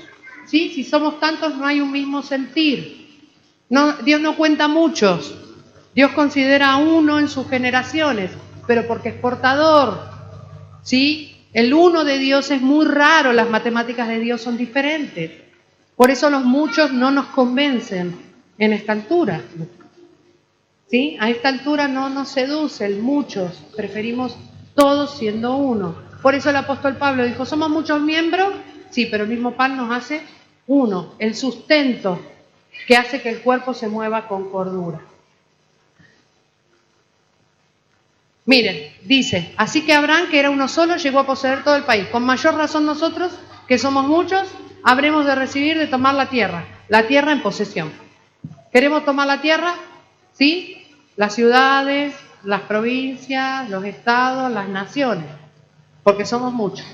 A: ¿Sí? Si somos tantos no hay un mismo sentir. No, Dios no cuenta muchos. Dios considera a uno en sus generaciones, pero porque es portador, ¿sí? El uno de Dios es muy raro, las matemáticas de Dios son diferentes. Por eso los muchos no nos convencen en esta altura, ¿sí? A esta altura no nos seduce el muchos, preferimos todos siendo uno. Por eso el apóstol Pablo dijo, ¿somos muchos miembros? Sí, pero el mismo pan nos hace uno, el sustento que hace que el cuerpo se mueva con cordura. Miren, dice, así que Abraham, que era uno solo, llegó a poseer todo el país. Con mayor razón nosotros, que somos muchos, habremos de recibir, de tomar la tierra en posesión. ¿Queremos tomar la tierra? ¿Sí? Las ciudades, las provincias, los estados, las naciones. Porque somos muchos.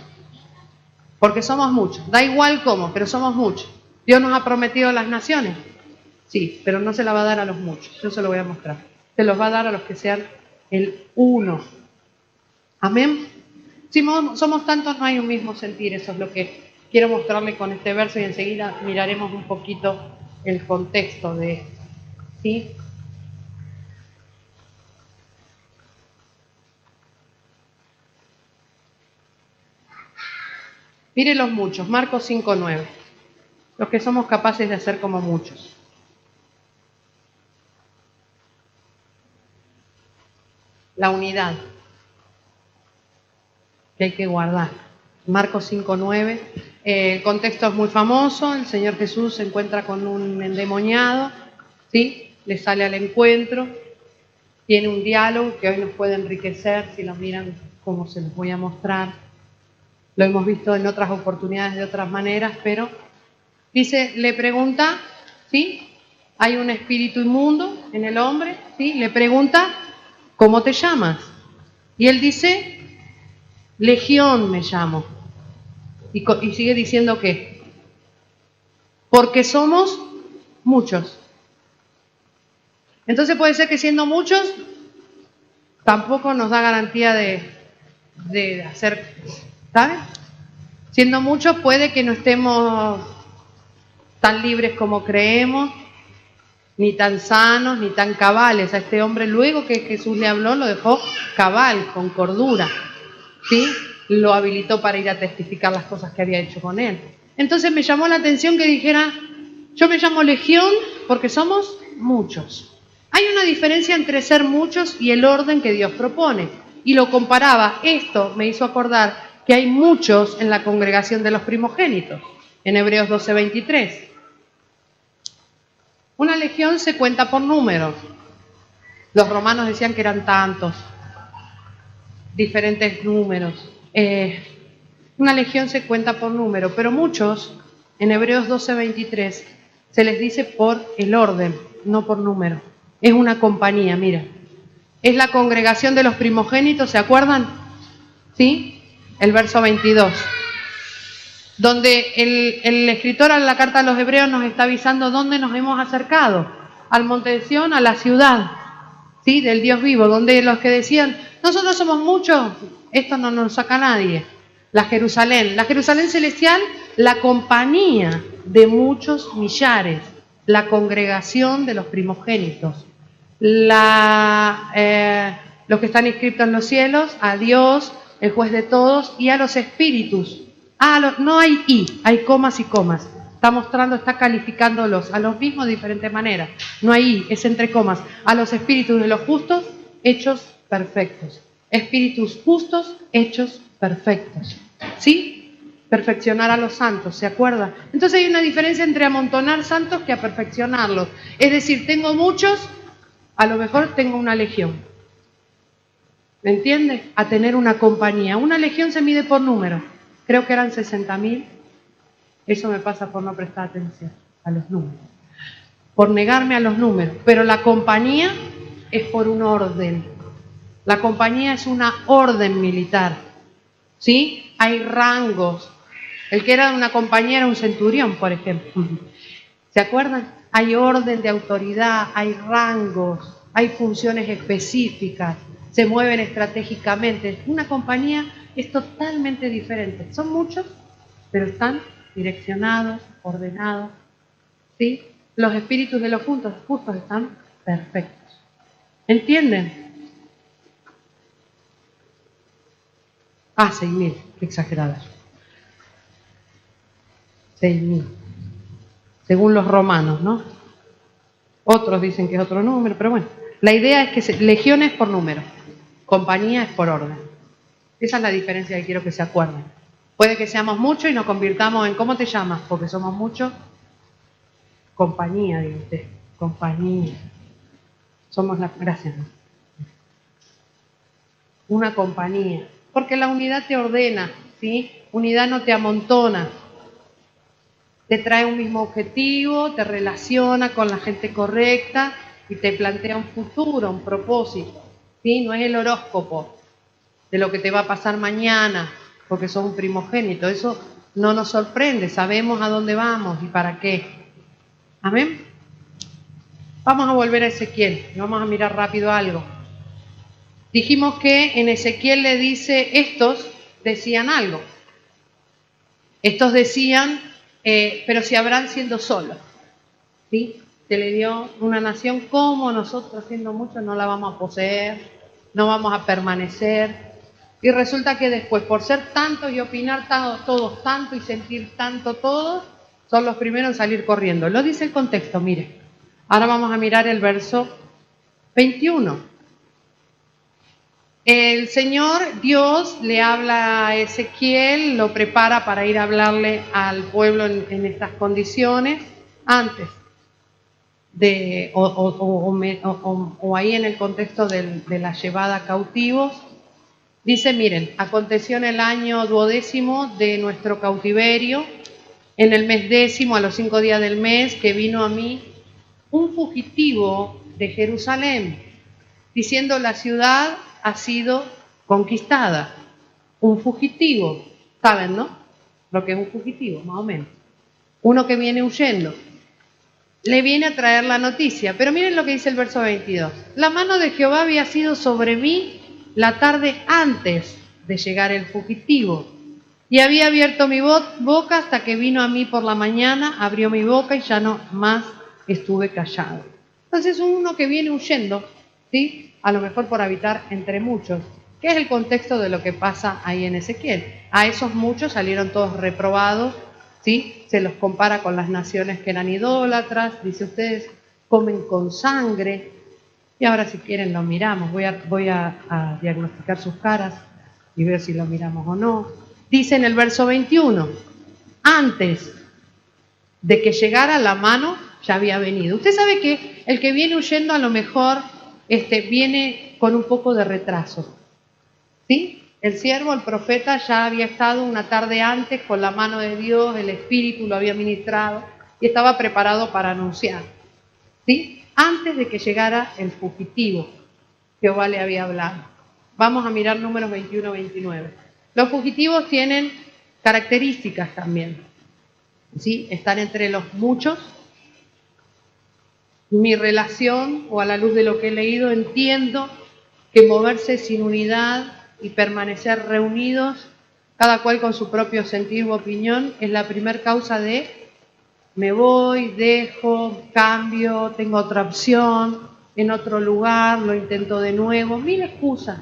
A: Porque somos muchos. Da igual cómo, pero somos muchos. ¿Dios nos ha prometido las naciones? Sí, pero no se la va a dar a los muchos. Yo se lo voy a mostrar. Se los va a dar a los que sean el uno. Amén. Si somos tantos no hay un mismo sentir, eso es lo que quiero mostrarle con este verso y enseguida miraremos un poquito el contexto de esto. ¿Sí? Mire los muchos, Marcos 5:9. Los que somos capaces de hacer como muchos. La unidad que hay que guardar. Marcos 5:9. El contexto es muy famoso. El Señor Jesús se encuentra con un endemoniado, ¿sí? Le sale al encuentro Tiene un diálogo que hoy nos puede enriquecer, si lo miran como se los voy a mostrar. Lo hemos visto en otras oportunidades de otras maneras, pero dice, le pregunta, ¿sí? Hay un espíritu inmundo en el hombre, ¿sí? Le pregunta, ¿cómo te llamas? Y él dice, Legión me llamo. Y sigue diciendo que, porque somos muchos. Entonces puede ser que siendo muchos, tampoco nos da garantía de hacer, ¿sabes? Siendo muchos puede que no estemos tan libres como creemos, ni tan sanos, ni tan cabales. A este hombre luego que Jesús le habló lo dejó cabal, con cordura, ¿sí? Lo habilitó para ir a testificar las cosas que había hecho con él. Entonces me llamó la atención que dijera, yo me llamo Legión porque somos muchos. Hay una diferencia entre ser muchos y el orden que Dios propone. Y lo comparaba, esto me hizo acordar que hay muchos en la congregación de los primogénitos, en Hebreos 12:23. Una legión se cuenta por números. Los romanos decían que eran tantos, diferentes números. Una legión se cuenta por número, pero muchos, en Hebreos 12:23, se les dice por el orden, no por número. Es una compañía, mira. Es la congregación de los primogénitos, ¿se acuerdan? ¿Sí? El verso 22. Donde el escritor a la carta a los hebreos nos está avisando dónde nos hemos acercado. Al monte de Sión, a la ciudad, ¿sí? Del Dios vivo, donde los que decían, nosotros somos muchos, esto no nos saca nadie. La Jerusalén celestial, la compañía de muchos millares, la congregación de los primogénitos, los que están inscritos en los cielos, a Dios, el juez de todos, y a los espíritus. No hay i, hay comas y comas. Está mostrando, está calificándolos a los mismos de diferentes maneras. No hay i, es entre comas. A los espíritus de los justos, hechos perfectos. Espíritus justos, hechos perfectos. ¿Sí? Perfeccionar a los santos, ¿se acuerda? Entonces hay una diferencia entre amontonar santos que a perfeccionarlos. Es decir, tengo muchos, a lo mejor tengo una legión. ¿Me entiende? A tener una compañía. Una legión se mide por número. Creo que eran 60.000. Eso me pasa por no prestar atención a los números. Por negarme a los números. Pero la compañía es por un orden. La compañía es una orden militar. ¿Sí? Hay rangos. El que era de una compañía era un centurión, por ejemplo. ¿Se acuerdan? Hay orden de autoridad, hay rangos, hay funciones específicas, se mueven estratégicamente. Una compañía es totalmente diferente. Son muchos, pero están direccionados, ordenados. ¿Sí? Los espíritus de los justos están perfectos. ¿Entienden? 6.000, qué exagerada. 6.000. Según los romanos, ¿no? Otros dicen que es otro número, pero bueno. La idea es que legión es por número, compañía es por orden. Esa es la diferencia que quiero que se acuerden. Puede que seamos muchos y nos convirtamos en ¿cómo te llamas? Porque somos muchos. Compañía, digo usted. Compañía. Somos la... Gracias. Una compañía. Porque la unidad te ordena, ¿sí? Unidad no te amontona. Te trae un mismo objetivo, te relaciona con la gente correcta y te plantea un futuro, un propósito. ¿Sí? No es el horóscopo de lo que te va a pasar mañana, porque sos un primogénito. Eso no nos sorprende, sabemos a dónde vamos y para qué. ¿Amén? Vamos a volver a Ezequiel, vamos a mirar rápido algo. Dijimos que en Ezequiel le dice, estos decían algo. Estos decían, pero si Abraham siendo solo, ¿sí? Se le dio una nación como nosotros siendo muchos no la vamos a poseer, no vamos a permanecer. Y resulta que después, por ser tantos y opinar todos tanto y sentir tanto todos, son los primeros en salir corriendo. Lo dice el contexto, mire. Ahora vamos a mirar el verso 21. El Señor Dios le habla a Ezequiel, lo prepara para ir a hablarle al pueblo en estas condiciones. Antes, o ahí en el contexto de la llevada a cautivos. Dice, miren, aconteció en el año 12º de nuestro cautiverio, en el mes 10º, a los 5 días del mes, que vino a mí un fugitivo de Jerusalén, diciendo, la ciudad ha sido conquistada. Un fugitivo, ¿saben, no? Lo que es un fugitivo, más o menos. Uno que viene huyendo. Le viene a traer la noticia. Pero miren lo que dice el verso 22. La mano de Jehová había sido sobre mí la tarde antes de llegar el fugitivo. Y había abierto mi boca hasta que vino a mí por la mañana, abrió mi boca y ya no más estuve callado. Entonces uno que viene huyendo, ¿sí? A lo mejor por habitar entre muchos. ¿Qué es el contexto de lo que pasa ahí en Ezequiel? A esos muchos salieron todos reprobados, ¿sí? Se los compara con las naciones que eran idólatras, dice, ustedes comen con sangre. Y ahora si quieren lo miramos, voy a diagnosticar sus caras y ver si lo miramos o no. Dice en el verso 21, antes de que llegara la mano ya había venido. Usted sabe que el que viene huyendo a lo mejor viene con un poco de retraso, ¿sí? El siervo, el profeta, ya había estado una tarde antes con la mano de Dios, el Espíritu lo había ministrado y estaba preparado para anunciar, ¿sí? Antes de que llegara el fugitivo, Jehová le había hablado. Vamos a mirar números 21-29. Los fugitivos tienen características también, ¿sí? Están entre los muchos. Mi relación, o a la luz de lo que he leído, entiendo que moverse sin unidad y permanecer reunidos, cada cual con su propio sentir u opinión, es la primer causa de me voy, dejo, cambio, tengo otra opción, en otro lugar, lo intento de nuevo. Mil excusas,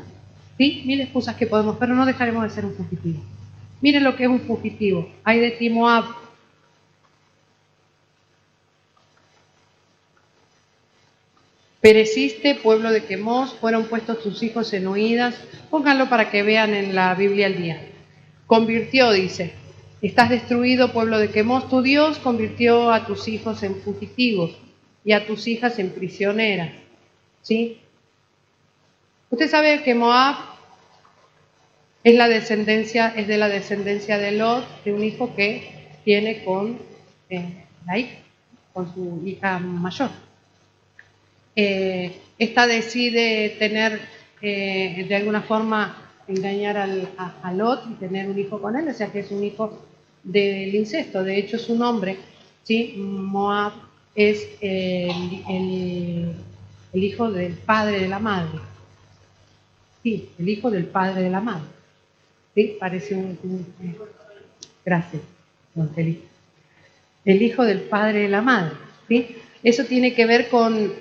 A: ¿sí? Mil excusas que podemos, pero no dejaremos de ser un fugitivo. Miren lo que es un fugitivo. Hay de ti, Moab. Pereciste, pueblo de Quemos, fueron puestos tus hijos en huidas. Pónganlo para que vean en la Biblia al día. Convirtió, dice, estás destruido, pueblo de Quemos. Tu Dios convirtió a tus hijos en fugitivos y a tus hijas en prisioneras. ¿Sí? Usted sabe que Moab es de la descendencia de Lot, de un hijo que tiene con con su hija mayor. Esta decide tener, de alguna forma, engañar a Lot y tener un hijo con él, o sea que es un hijo del incesto. De hecho, su nombre, ¿sí? Moab es el hijo del padre de la madre. Sí, el hijo del padre de la madre. ¿Sí? Parece gracias, don Felipe. El hijo del padre de la madre. ¿Sí? Eso tiene que ver con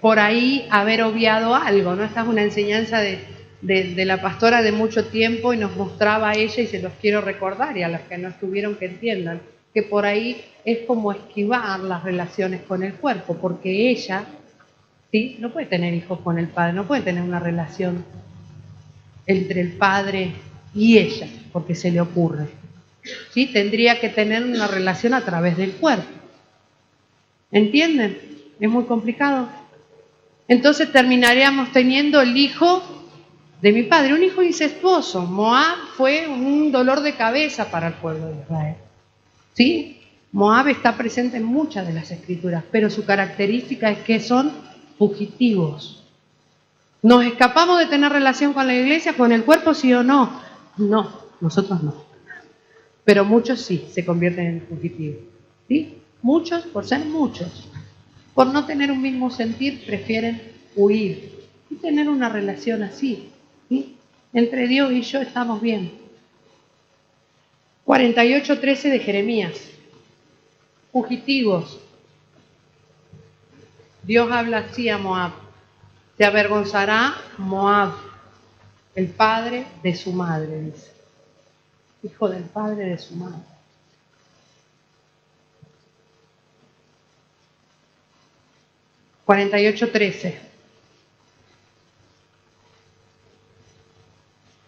A: por ahí haber obviado algo, ¿no? Esta es una enseñanza de la pastora de mucho tiempo y nos mostraba a ella, y se los quiero recordar, y a los que no estuvieron que entiendan, que por ahí es como esquivar las relaciones con el cuerpo, porque ella, ¿sí? No puede tener hijos con el padre, no puede tener una relación entre el padre y ella, porque se le ocurre. ¿Sí? Tendría que tener una relación a través del cuerpo. ¿Entienden? Es muy complicado. Entonces terminaríamos teniendo el hijo de mi padre, un hijo incestuoso. Moab fue un dolor de cabeza para el pueblo de Israel. ¿Sí? Moab está presente en muchas de las escrituras, pero su característica es que son fugitivos. ¿Nos escapamos de tener relación con la iglesia, con el cuerpo, sí o no? No, nosotros no. Pero muchos sí se convierten en fugitivos. ¿Sí? Muchos, por ser muchos, por no tener un mismo sentir, prefieren huir y tener una relación así. ¿Sí? Entre Dios y yo estamos bien. 48:13 de Jeremías. Fugitivos. Dios habla así a Moab. Se avergonzará Moab, el padre de su madre, dice. Hijo del padre de su madre. (48:13).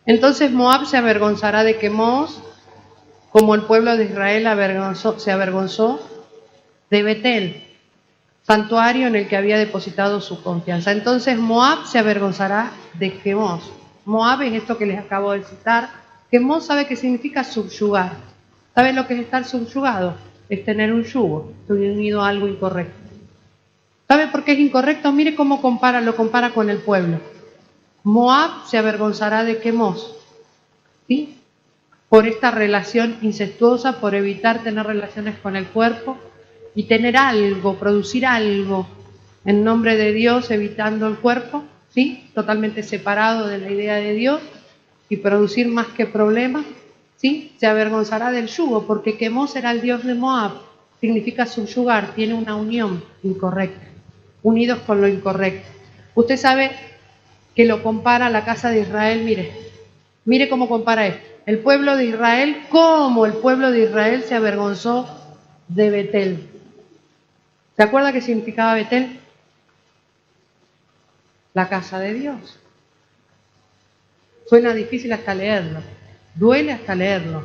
A: Entonces Moab se avergonzará de Quemos, como el pueblo de Israel se avergonzó de Betel. santuario en el que había depositado su confianza. Entonces Moab se avergonzará de Quemos. Moab es esto que les acabo de citar. Quemos sabe que significa subyugar. ¿Sabe lo que es estar subyugado? Es tener un yugo, estoy unido a algo incorrecto. ¿Sabe por qué es incorrecto? Mire cómo lo compara con el pueblo. Moab se avergonzará de Quemos, ¿sí? Por esta relación incestuosa, por evitar tener relaciones con el cuerpo y tener algo, producir algo en nombre de Dios, evitando el cuerpo, ¿sí? Totalmente separado de la idea de Dios y producir más que problemas, ¿sí? Se avergonzará del yugo, porque Quemos era el dios de Moab, significa subyugar, tiene una unión incorrecta, unidos con lo incorrecto. Usted sabe que lo compara a la casa de Israel, mire cómo compara esto. El pueblo de Israel, cómo el pueblo de Israel se avergonzó de Betel. ¿Se acuerda qué significaba Betel? La casa de Dios. Suena difícil hasta leerlo, duele hasta leerlo.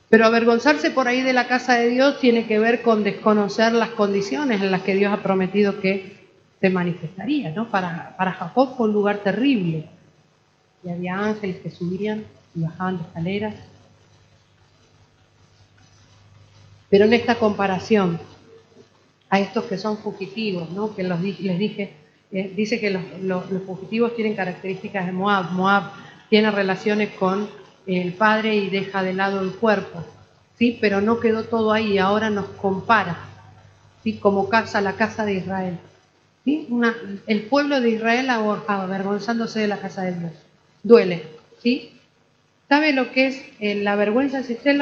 A: Pero avergonzarse por ahí de la casa de Dios tiene que ver con desconocer las condiciones en las que Dios ha prometido que se manifestaría, ¿no? Para Jacob fue un lugar terrible. Y había ángeles que subían y bajaban de escaleras. Pero en esta comparación a estos que son fugitivos, ¿no? Que les dije, dice que los fugitivos tienen características de Moab. Moab tiene relaciones con el padre y deja de lado el cuerpo, ¿sí? Pero no quedó todo ahí, ahora nos compara, ¿sí? Como la casa de Israel, ¿sí? El pueblo de Israel avergonzándose de la casa de Dios. Duele, ¿sí? ¿Sabe lo que es la vergüenza? Si usted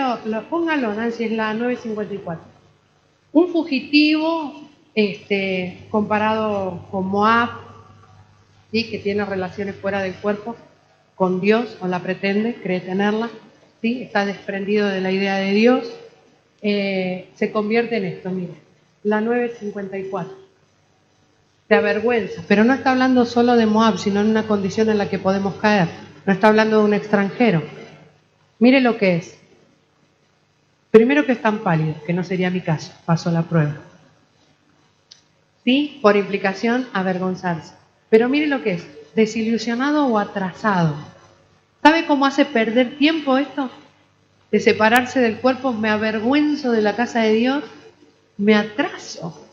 A: póngalo, Nancy, es la 954. Un fugitivo comparado con Moab, ¿sí? Que tiene relaciones fuera del cuerpo con Dios, o la pretende, cree tenerla, ¿sí? Está desprendido de la idea de Dios, se convierte en esto, mire, la 954. Se avergüenza, pero no está hablando solo de Moab, sino en una condición en la que podemos caer. No está hablando de un extranjero. Mire lo que es. Primero que es tan pálido, que no sería mi caso, paso la prueba. Sí, por implicación, avergonzarse. Pero mire lo que es, desilusionado o atrasado. ¿Sabe cómo hace perder tiempo esto? De separarse del cuerpo, me avergüenzo de la casa de Dios, me atraso.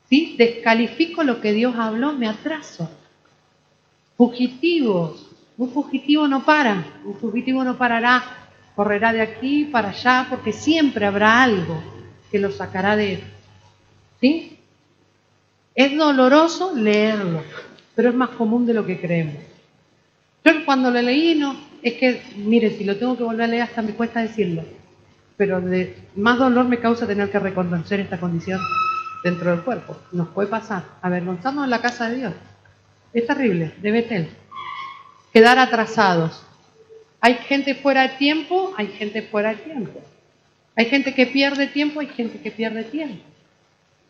A: ¿Sí? Descalifico lo que Dios habló, me atraso. Fugitivos. Un fugitivo no para, un fugitivo no parará, correrá de aquí para allá, porque siempre habrá algo que lo sacará de él. ¿Sí? Es doloroso leerlo, pero es más común de lo que creemos. Yo cuando lo leí, es que, mire, si lo tengo que volver a leer hasta me cuesta decirlo, pero más dolor me causa tener que reconocer esta condición dentro del cuerpo. Nos puede pasar, avergonzarnos en la casa de Dios. Es terrible, de Betel. Quedar atrasados. Hay gente fuera de tiempo, hay gente fuera de tiempo. Hay gente que pierde tiempo, hay gente que pierde tiempo.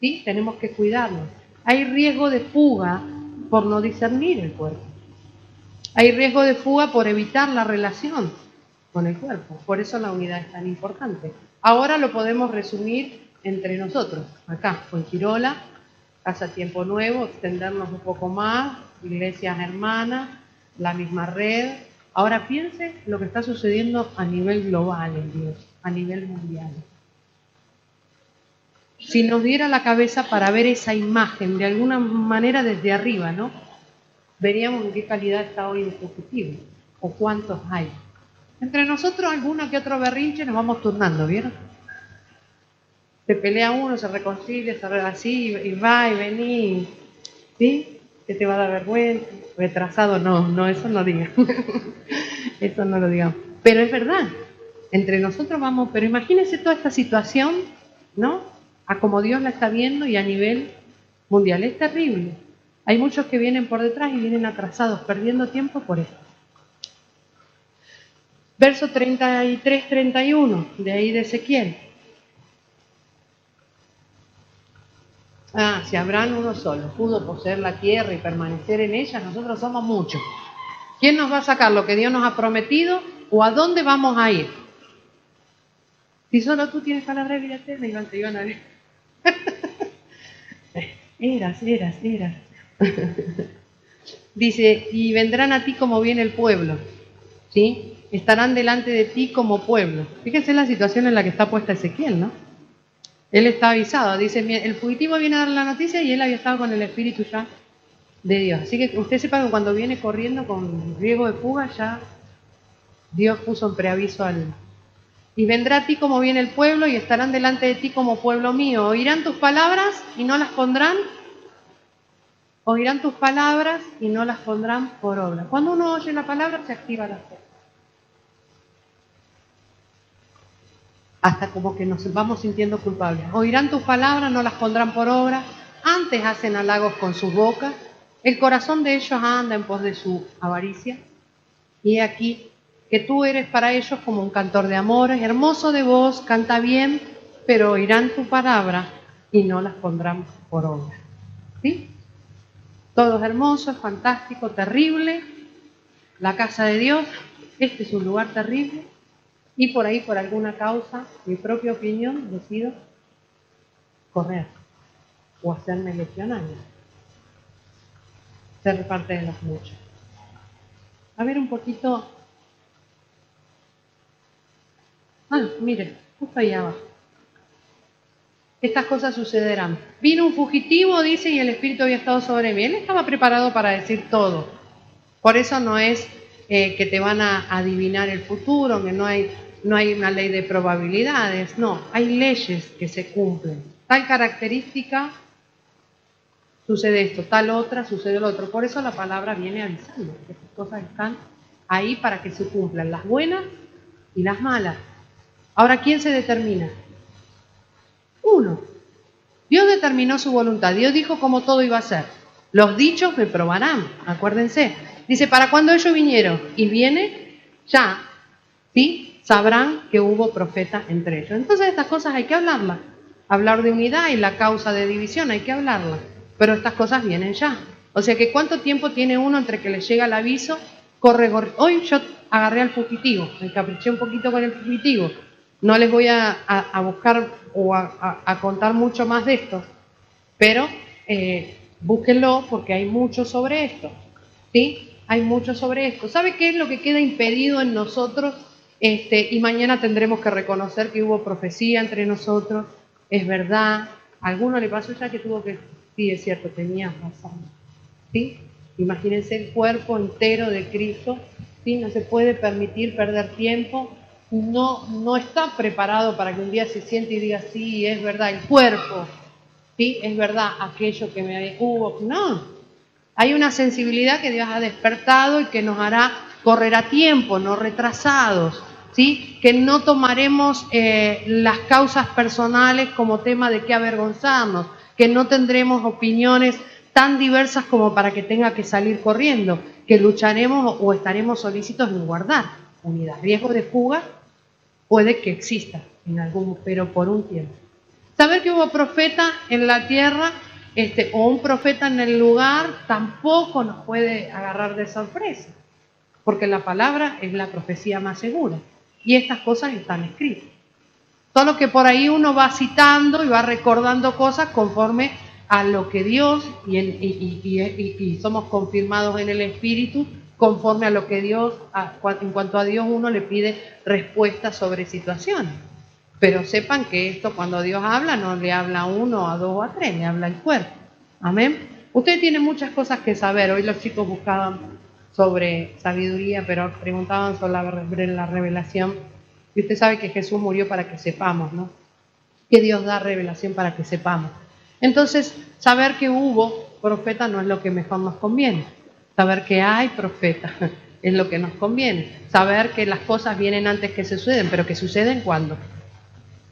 A: ¿Sí? Tenemos que cuidarnos. Hay riesgo de fuga por no discernir el cuerpo. Hay riesgo de fuga por evitar la relación con el cuerpo. Por eso la unidad es tan importante. Ahora lo podemos resumir entre nosotros. Acá, con Chirola, Casa Tiempo Nuevo, extendernos un poco más, iglesias hermanas, la misma red. Ahora piense lo que está sucediendo a nivel global en Dios, a nivel mundial. Si nos diera la cabeza para ver esa imagen de alguna manera desde arriba, ¿no? Veríamos en qué calidad está hoy el fugitivo, o cuántos hay. Entre nosotros, alguno que otro berrinche nos vamos turnando, ¿vieron? Se pelea uno, se reconcilia, se arregla así, y va y vení, ¿sí? Que te va a dar vergüenza. Retrasado, no, eso no diga. Eso no lo digamos. Pero es verdad, entre nosotros vamos, pero imagínense toda esta situación, ¿no? A como Dios la está viendo y a nivel mundial. Es terrible. Hay muchos que vienen por detrás y vienen atrasados, perdiendo tiempo por esto. Verso 33-31, de ahí de Ezequiel. Si Abraham uno solo pudo poseer la tierra y permanecer en ella, nosotros somos muchos. ¿Quién nos va a sacar lo que Dios nos ha prometido o a dónde vamos a ir? Si solo tú tienes palabra de vida eterna, te iban a ver. Eras. Dice, y vendrán a ti como viene el pueblo, ¿sí? Estarán delante de ti como pueblo. Fíjense la situación en la que está puesta Ezequiel, ¿no? Él está avisado, dice, el fugitivo viene a dar la noticia y él había estado con el espíritu ya de Dios. Así que usted sepa que cuando viene corriendo con riesgo de fuga, ya Dios puso en preaviso al... Y vendrá a ti como viene el pueblo y estarán delante de ti como pueblo mío. Oirán tus palabras y no las pondrán. Oirán tus palabras y no las pondrán por obra. Cuando uno oye la palabra, se activa la fe. Hasta como que nos vamos sintiendo culpables. Oirán tus palabras, no las pondrán por obra. Antes hacen halagos con sus bocas. El corazón de ellos anda en pos de su avaricia. Y aquí que tú eres para ellos como un cantor de amores, hermoso de voz, canta bien, pero oirán tu palabra y no las pondrán por obra. ¿Sí? Todo es hermoso, es fantástico, terrible. La casa de Dios, este es un lugar terrible. Y por ahí, por alguna causa, mi propia opinión, decido correr o hacerme legionario. Ser parte de los muchos. A ver un poquito. Mire, justo ahí abajo. Estas cosas sucederán. Vino un fugitivo, dice, y el Espíritu había estado sobre mí. Él estaba preparado para decir todo. Por eso no es que te van a adivinar el futuro, que no hay una ley de probabilidades. No, hay leyes que se cumplen. Tal característica sucede esto, tal otra sucede lo otro. Por eso la palabra viene avisando que estas cosas están ahí para que se cumplan, las buenas y las malas. Ahora, ¿quién se determina? Uno. Dios determinó su voluntad. Dios dijo cómo todo iba a ser. Los dichos me probarán, acuérdense. Dice, ¿para cuándo ellos vinieron? Y viene ya, ¿sí? Sabrán que hubo profeta entre ellos. Entonces estas cosas hay que hablarlas. Hablar de unidad y la causa de división hay que hablarlas. Pero estas cosas vienen ya. O sea que ¿cuánto tiempo tiene uno entre que le llega el aviso? Corre. Hoy yo agarré al fugitivo, me encapriché un poquito con el fugitivo. No les voy a buscar o a contar mucho más de esto, pero búsquenlo porque hay mucho sobre esto, ¿sí? Hay mucho sobre esto. ¿Sabe qué es lo que queda impedido en nosotros? Y mañana tendremos que reconocer que hubo profecía entre nosotros, es verdad. ¿A alguno le pasó ya que tuvo que...? Sí, es cierto, tenías razón, ¿sí? Imagínense el cuerpo entero de Cristo, ¿sí? No se puede permitir perder tiempo. No está preparado para que un día se siente y diga, sí, es verdad, el cuerpo, sí, es verdad, aquello que me hubo. No, hay una sensibilidad que Dios ha despertado y que nos hará correr a tiempo, no retrasados, ¿sí? Que no tomaremos las causas personales como tema de qué avergonzarnos, que no tendremos opiniones tan diversas como para que tenga que salir corriendo, que lucharemos o estaremos solícitos en guardar unidad. Riesgo de fuga puede que exista en algún, pero por un tiempo. Saber que hubo profeta en la tierra o un profeta en el lugar tampoco nos puede agarrar de sorpresa, porque la palabra es la profecía más segura y estas cosas están escritas. Solo que por ahí uno va citando y va recordando cosas conforme a lo que Dios, y somos confirmados en el Espíritu, conforme a lo que Dios, en cuanto a Dios uno le pide respuestas sobre situaciones. Pero sepan que esto cuando Dios habla, no le habla a uno, a dos o a tres, le habla al cuerpo. Amén. Usted tiene muchas cosas que saber. Hoy los chicos buscaban sobre sabiduría, pero preguntaban sobre la revelación. Y usted sabe que Jesús murió para que sepamos, ¿no? Que Dios da revelación para que sepamos. Entonces, saber que hubo profeta no es lo que mejor nos conviene. Saber que hay profeta es lo que nos conviene. Saber que las cosas vienen antes que suceden, pero que suceden ¿cuándo?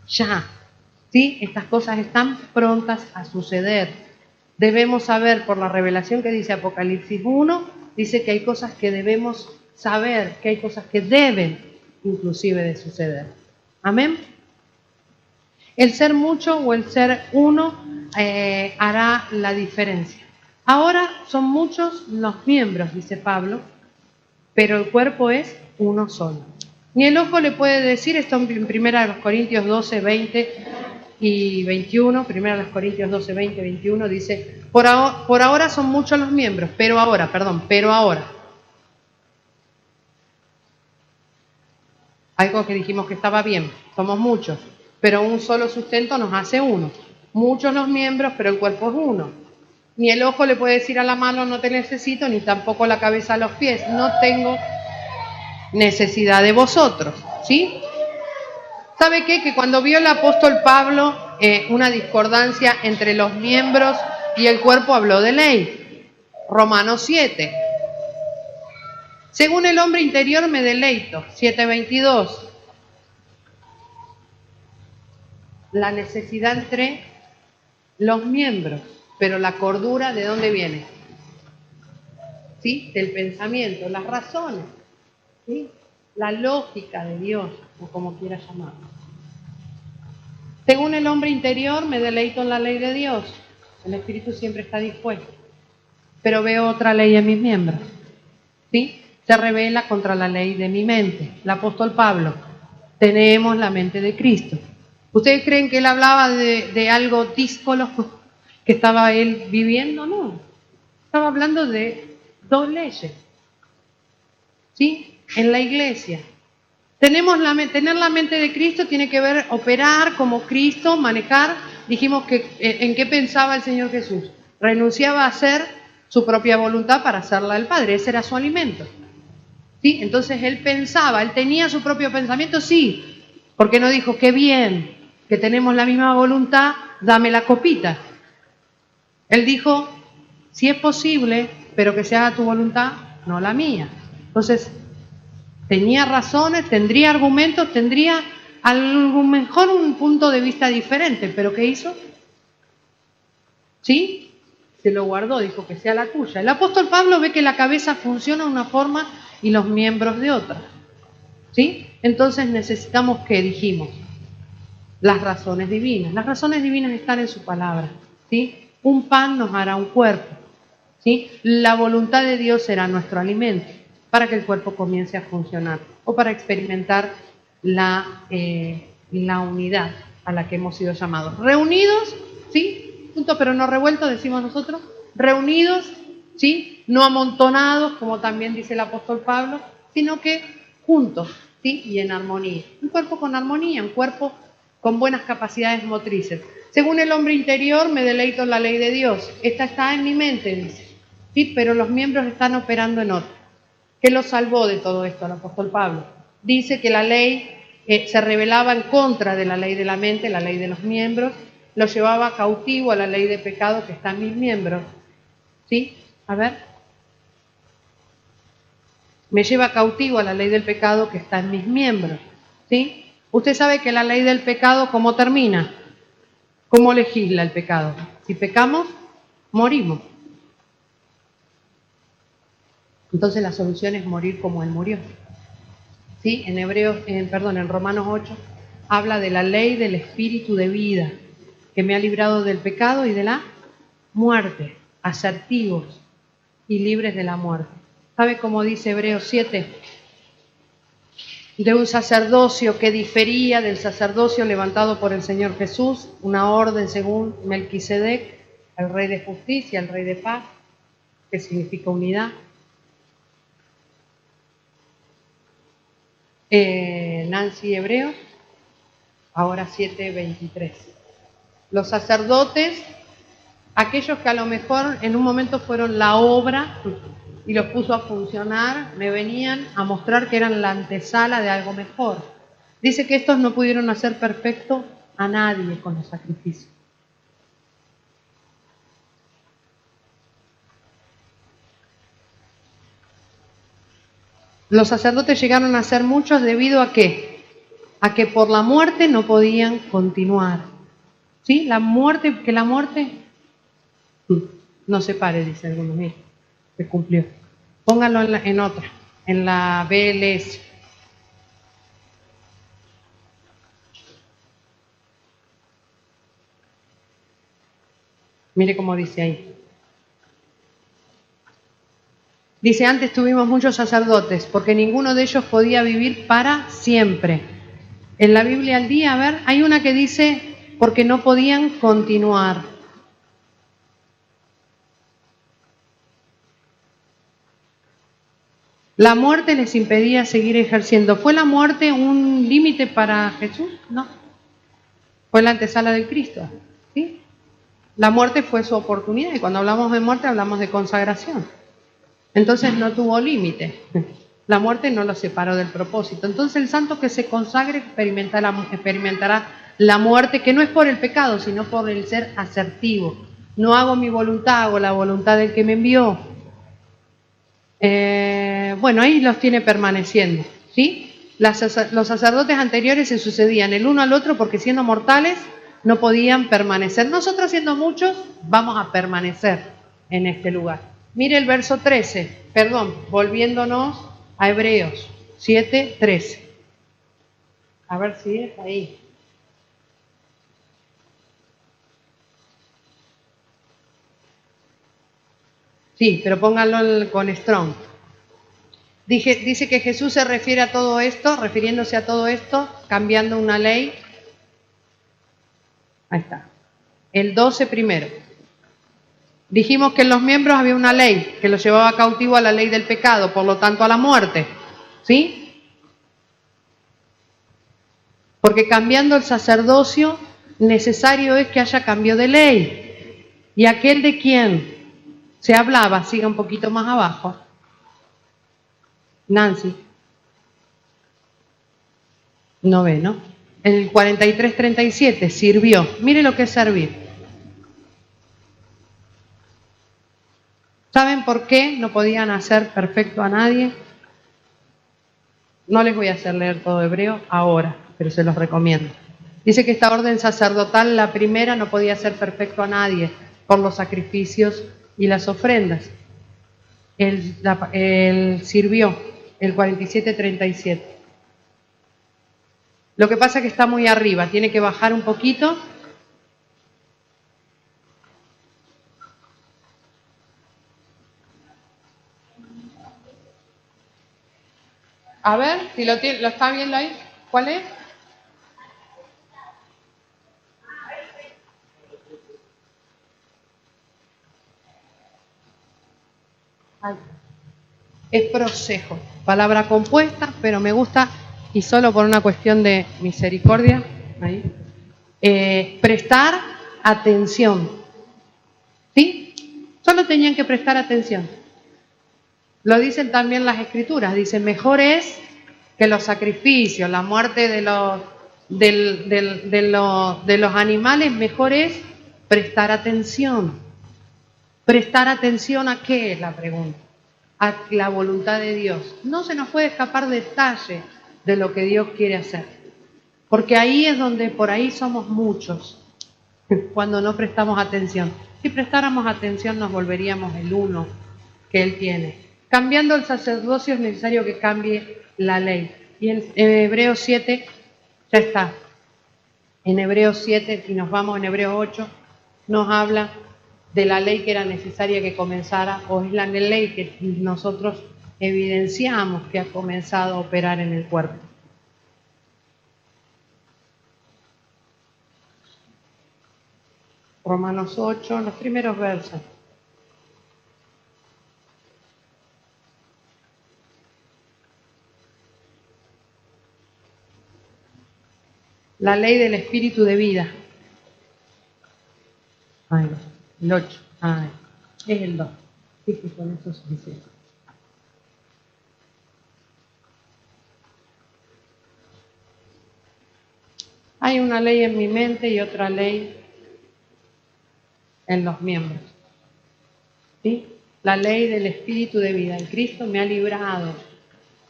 A: Ya. ¿Sí? Estas cosas están prontas a suceder. Debemos saber por la revelación que dice Apocalipsis 1, dice que hay cosas que debemos saber, que hay cosas que deben inclusive de suceder. Amén. El ser mucho o el ser uno hará la diferencia. Ahora son muchos los miembros, dice Pablo, pero el cuerpo es uno solo. Ni el ojo le puede decir, esto en 1 Corintios 12, 20 y 21, 1 Corintios 12, 20, 21, dice, por ahora son muchos los miembros, pero ahora. Algo que dijimos que estaba bien, somos muchos, pero un solo sustento nos hace uno. Muchos los miembros, pero el cuerpo es uno. Ni el ojo le puede decir a la mano no te necesito, ni tampoco la cabeza a los pies, no tengo necesidad de vosotros, ¿sí? ¿Sabe qué? Que cuando vio el apóstol Pablo una discordancia entre los miembros y el cuerpo, habló de ley. Romanos 7. Según el hombre interior me deleito. 7:22. La necesidad entre los miembros, pero la cordura, ¿de dónde viene? ¿Sí? Del pensamiento, las razones, ¿sí? La lógica de Dios, o como quiera llamarlo. Según el hombre interior me deleito en la ley de Dios. El espíritu siempre está dispuesto, pero veo otra ley en mis miembros, ¿sí? Se revela contra la ley de mi mente. El apóstol Pablo, tenemos la mente de Cristo. ¿Ustedes creen que él hablaba de algo díscolo que estaba él viviendo? No. Estaba hablando de dos leyes, ¿sí? En la iglesia. Tener la mente de Cristo tiene que ver operar como Cristo, manejar. Dijimos que en qué pensaba el Señor Jesús. Renunciaba a hacer su propia voluntad para hacerla del Padre. Ese era su alimento, ¿sí? Entonces él pensaba, él tenía su propio pensamiento, sí. Porque no dijo, qué bien, que tenemos la misma voluntad, dame la copita. Él dijo, si es posible, pero que se haga tu voluntad, no la mía. Entonces, tenía razones, tendría argumentos, tendría a lo mejor un punto de vista diferente, pero ¿qué hizo? ¿Sí? Se lo guardó, dijo que sea la tuya. El apóstol Pablo ve que la cabeza funciona de una forma y los miembros de otra, ¿sí? Entonces necesitamos, ¿qué dijimos? Las razones divinas. Las razones divinas están en su palabra, ¿sí? Un pan nos hará un cuerpo, ¿sí? La voluntad de Dios será nuestro alimento para que el cuerpo comience a funcionar o para experimentar la unidad a la que hemos sido llamados. Reunidos, ¿sí? Juntos pero no revueltos, decimos nosotros. Reunidos, ¿sí? No amontonados, como también dice el apóstol Pablo, sino que juntos, ¿sí? Y en armonía. Un cuerpo con armonía, un cuerpo con buenas capacidades motrices. Según el hombre interior me deleito en la ley de Dios. Esta está en mi mente, dice, ¿sí? Pero los miembros están operando en otra. ¿Qué lo salvó de todo esto el apóstol Pablo? Dice que la ley se rebelaba en contra de la ley de la mente, la ley de los miembros, lo llevaba cautivo a la ley de pecado que está en mis miembros. ¿Sí? A ver. Me lleva cautivo a la ley del pecado que está en mis miembros. ¿Sí? Usted sabe que la ley del pecado, ¿cómo termina? ¿Cómo legisla el pecado? Si pecamos, morimos. Entonces la solución es morir como Él murió. ¿Sí? En Romanos 8 habla de la ley del espíritu de vida que me ha librado del pecado y de la muerte, asertivos y libres de la muerte. ¿Sabe cómo dice Hebreos 7? De un sacerdocio que difería del sacerdocio levantado por el Señor Jesús, una orden según Melquisedec, el rey de justicia, el rey de paz, que significa unidad. Nancy Hebreos, ahora 7:23. Los sacerdotes, aquellos que a lo mejor en un momento fueron la obra y los puso a funcionar, me venían a mostrar que eran la antesala de algo mejor. Dice que estos no pudieron hacer perfecto a nadie con los sacrificios. Los sacerdotes llegaron a ser muchos debido a ¿qué? A que por la muerte no podían continuar. ¿Sí? La muerte no se pare, dice alguno, mire, se cumplió. Póngalo en otra, en la BLS. Mire cómo dice ahí. Dice, antes tuvimos muchos sacerdotes, porque ninguno de ellos podía vivir para siempre. En la Biblia al día, a ver, hay una que dice Porque no podían continuar. La muerte les impedía seguir ejerciendo. ¿Fue la muerte un límite para Jesús? No. Fue la antesala del Cristo. ¿Sí? La muerte fue su oportunidad y cuando hablamos de muerte hablamos de consagración. Entonces no tuvo límite. La muerte no lo separó del propósito. Entonces el santo que se consagre experimentará la muerte, que no es por el pecado, sino por el ser asertivo. No hago mi voluntad, hago la voluntad del que me envió. Bueno, ahí los tiene permaneciendo, ¿sí? Los sacerdotes anteriores se sucedían el uno al otro porque siendo mortales no podían permanecer. Nosotros siendo muchos vamos a permanecer en este lugar. Mire el verso 13, volviéndonos a Hebreos 7:13. A ver si es ahí. Sí, pero pónganlo con Strong. Dice que Jesús se refiere a todo esto, refiriéndose a todo esto, cambiando una ley. Ahí está. El 12 primero. Dijimos que en los miembros había una ley que los llevaba cautivo a la ley del pecado, por lo tanto a la muerte. ¿Sí? Porque cambiando el sacerdocio, necesario es que haya cambio de ley. Y aquel de quien se hablaba, siga un poquito más abajo, Nancy, no ve, ¿no? El 43:37, sirvió. Mire lo que es servir. ¿Saben por qué no podían hacer perfecto a nadie? No les voy a hacer leer todo hebreo ahora, pero se los recomiendo. Dice que esta orden sacerdotal, la primera, no podía hacer perfecto a nadie por los sacrificios y las ofrendas. Él sirvió, el 47:37. Lo que pasa es que está muy arriba, tiene que bajar un poquito. A ver, si lo está viendo ahí, ¿cuál es? Es prosejo, palabra compuesta, pero me gusta, y solo por una cuestión de misericordia, ahí, prestar atención. ¿Sí? Solo tenían que prestar atención. Lo dicen también las escrituras, dicen, mejor es que los sacrificios, la muerte de los animales, mejor es prestar atención. ¿Prestar atención a qué es la pregunta? A la voluntad de Dios. No se nos puede escapar detalle de lo que Dios quiere hacer. Porque ahí es donde por ahí somos muchos, cuando no prestamos atención. Si prestáramos atención nos volveríamos el uno que Él tiene. Cambiando el sacerdocio es necesario que cambie la ley. Y en Hebreos 7, ya está. En Hebreos 7, y nos vamos en Hebreos 8, nos habla de la ley que era necesaria que comenzara, o es la ley que nosotros evidenciamos que ha comenzado a operar en el cuerpo. Romanos 8, los primeros versos. La ley del espíritu de vida. Ay, el 8. Ay, es el 2. Sí, que con eso es suficiente. Hay una ley en mi mente y otra ley en los miembros. ¿Sí? La ley del espíritu de vida. El Cristo me ha librado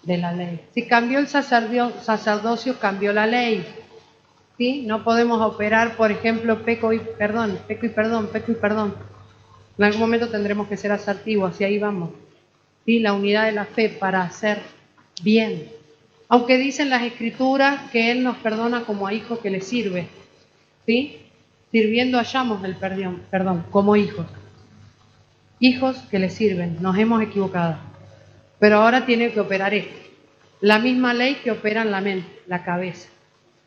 A: de la ley. Si cambió el sacerdocio, cambió la ley. ¿Sí? No podemos operar, por ejemplo, peco y perdón. En algún momento tendremos que ser asertivos, hacia ahí vamos. ¿Sí? La unidad de la fe para hacer bien. Aunque dicen las escrituras que Él nos perdona como a hijo que le sirve. ¿Sí? Sirviendo hallamos el perdón, como hijos. Hijos que le sirven, nos hemos equivocado. Pero ahora tiene que operar esto. La misma ley que opera en la mente, la cabeza.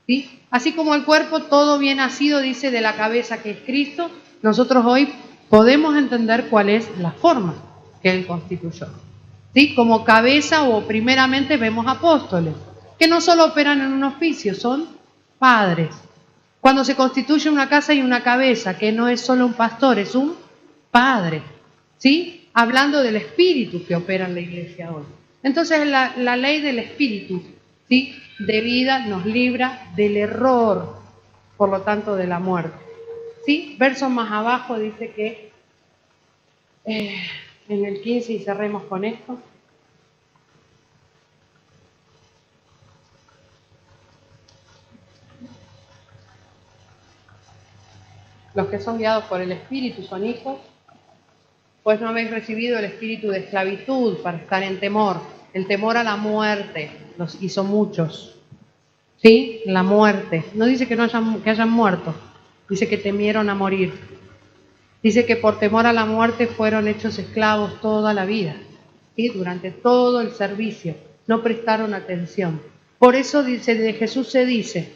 A: ¿sí? Así como el cuerpo, todo bien nacido, dice, de la cabeza que es Cristo, nosotros hoy podemos entender cuál es la forma que Él constituyó. ¿Sí? Como cabeza o primeramente vemos apóstoles, que no solo operan en un oficio, son padres. Cuando se constituye una casa hay una cabeza, que no es solo un pastor, es un padre. ¿Sí? Hablando del espíritu que opera en la iglesia hoy. Entonces la ley del espíritu, ¿sí? De vida nos libra del error, por lo tanto de la muerte. ¿Sí? Verso más abajo dice que en el 15, y cerremos con esto. Los que son guiados por el Espíritu son hijos, pues no habéis recibido el espíritu de esclavitud para estar en temor. El temor a la muerte los hizo muchos. ¿Sí? La muerte. No dice que hayan muerto, dice que temieron a morir. Dice que por temor a la muerte fueron hechos esclavos toda la vida, ¿sí? Durante todo el servicio, no prestaron atención. Por eso dice, de Jesús se dice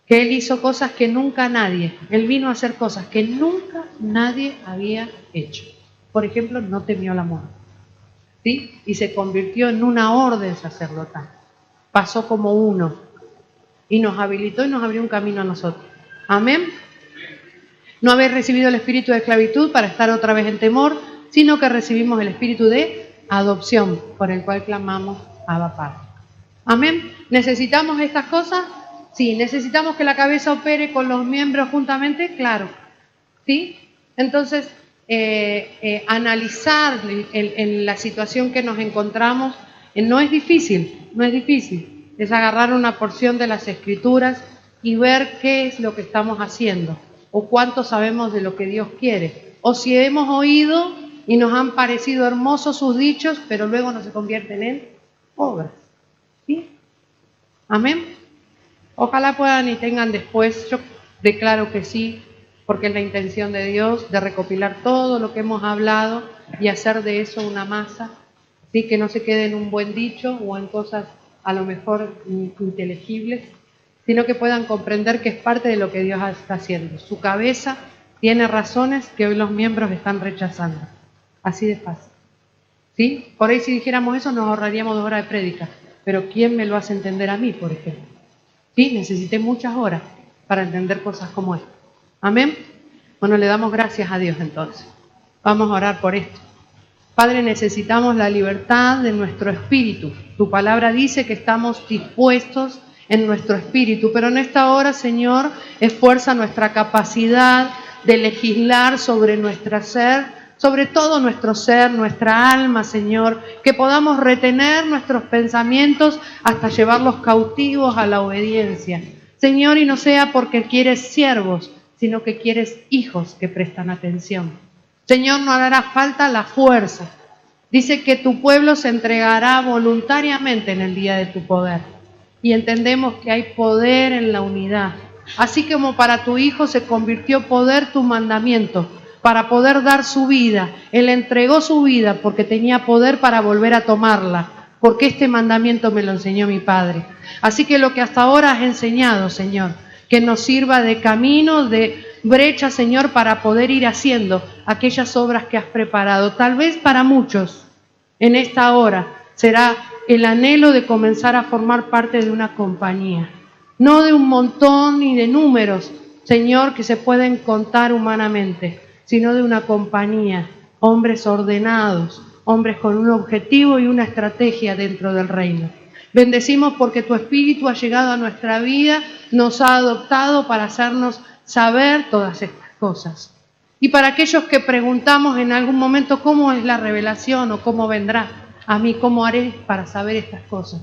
A: que Él hizo cosas que nunca nadie, Él vino a hacer cosas que nunca nadie había hecho. Por ejemplo, no temió la muerte, ¿sí? Y se convirtió en una orden sacerdotal. Pasó como uno y nos habilitó y nos abrió un camino a nosotros. Amén. No habéis recibido el espíritu de esclavitud para estar otra vez en temor, sino que recibimos el espíritu de adopción, por el cual clamamos Abba Padre. Amén. ¿Necesitamos estas cosas? Sí. ¿Necesitamos que la cabeza opere con los miembros juntamente? Claro. ¿Sí? Entonces, analizar en la situación que nos encontramos no es difícil, no es difícil. Es agarrar una porción de las Escrituras y ver qué es lo que estamos haciendo, o cuánto sabemos de lo que Dios quiere, o si hemos oído y nos han parecido hermosos sus dichos, pero luego no se convierten en obras. ¿Sí? Amén. Ojalá puedan y tengan después, yo declaro que sí, porque es la intención de Dios de recopilar todo lo que hemos hablado y hacer de eso una masa, ¿sí? Que no se quede en un buen dicho o en cosas a lo mejor inteligibles, sino que puedan comprender que es parte de lo que Dios está haciendo. Su cabeza tiene razones que hoy los miembros están rechazando. Así de fácil. ¿Sí? Por ahí si dijéramos eso nos ahorraríamos 2 horas de prédica. Pero ¿quién me lo hace entender a mí, por ejemplo? ¿Sí? Necesité muchas horas para entender cosas como esta. ¿Amén? Bueno, le damos gracias a Dios entonces. Vamos a orar por esto. Padre, necesitamos la libertad de nuestro espíritu. Tu palabra dice que estamos dispuestos en nuestro espíritu, pero en esta hora, Señor, esfuerza nuestra capacidad de legislar sobre nuestro ser, sobre todo nuestro ser, nuestra alma, Señor, que podamos retener nuestros pensamientos hasta llevarlos cautivos a la obediencia. Señor, y no sea porque quieres siervos, sino que quieres hijos que prestan atención. Señor, no hará falta la fuerza. Dice que tu pueblo se entregará voluntariamente en el día de tu poder. Y entendemos que hay poder en la unidad. Así como para tu Hijo se convirtió poder tu mandamiento, para poder dar su vida. Él entregó su vida porque tenía poder para volver a tomarla, porque este mandamiento me lo enseñó mi Padre. Así que lo que hasta ahora has enseñado, Señor, que nos sirva de camino, de brecha, Señor, para poder ir haciendo aquellas obras que has preparado. Tal vez para muchos en esta hora será el anhelo de comenzar a formar parte de una compañía, no de un montón ni de números, Señor, que se pueden contar humanamente, sino de una compañía, hombres ordenados, hombres con un objetivo y una estrategia dentro del reino. Bendecimos porque tu Espíritu ha llegado a nuestra vida, nos ha adoptado para hacernos saber todas estas cosas. Y para aquellos que preguntamos en algún momento cómo es la revelación o cómo vendrá, a mí cómo haré para saber estas cosas.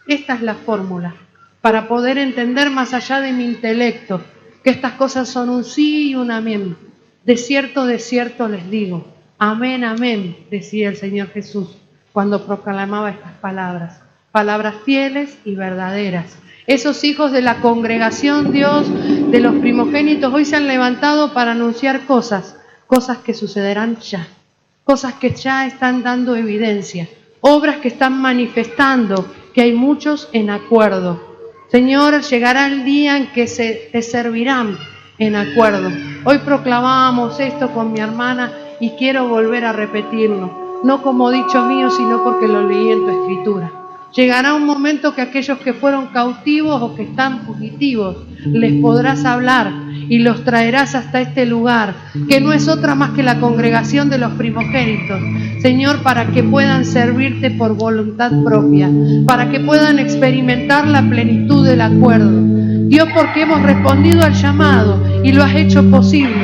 A: Esta es la fórmula, para poder entender más allá de mi intelecto, que estas cosas son un sí y un amén. De cierto les digo, amén, amén, decía el Señor Jesús cuando proclamaba estas palabras. Palabras fieles y verdaderas. Esos hijos de la congregación, Dios, de los primogénitos, hoy se han levantado para anunciar cosas que sucederán ya, cosas que ya están dando evidencia, obras que están manifestando que hay muchos en acuerdo. Señor, llegará el día en que te servirán en acuerdo. Hoy proclamábamos esto con mi hermana y quiero volver a repetirlo, no como dicho mío, sino porque lo leí en tu escritura. Llegará un momento que aquellos que fueron cautivos o que están fugitivos, les podrás hablar y los traerás hasta este lugar, que no es otra más que la congregación de los primogénitos, Señor, para que puedan servirte por voluntad propia, para que puedan experimentar la plenitud del acuerdo. Dios, porque hemos respondido al llamado y lo has hecho posible,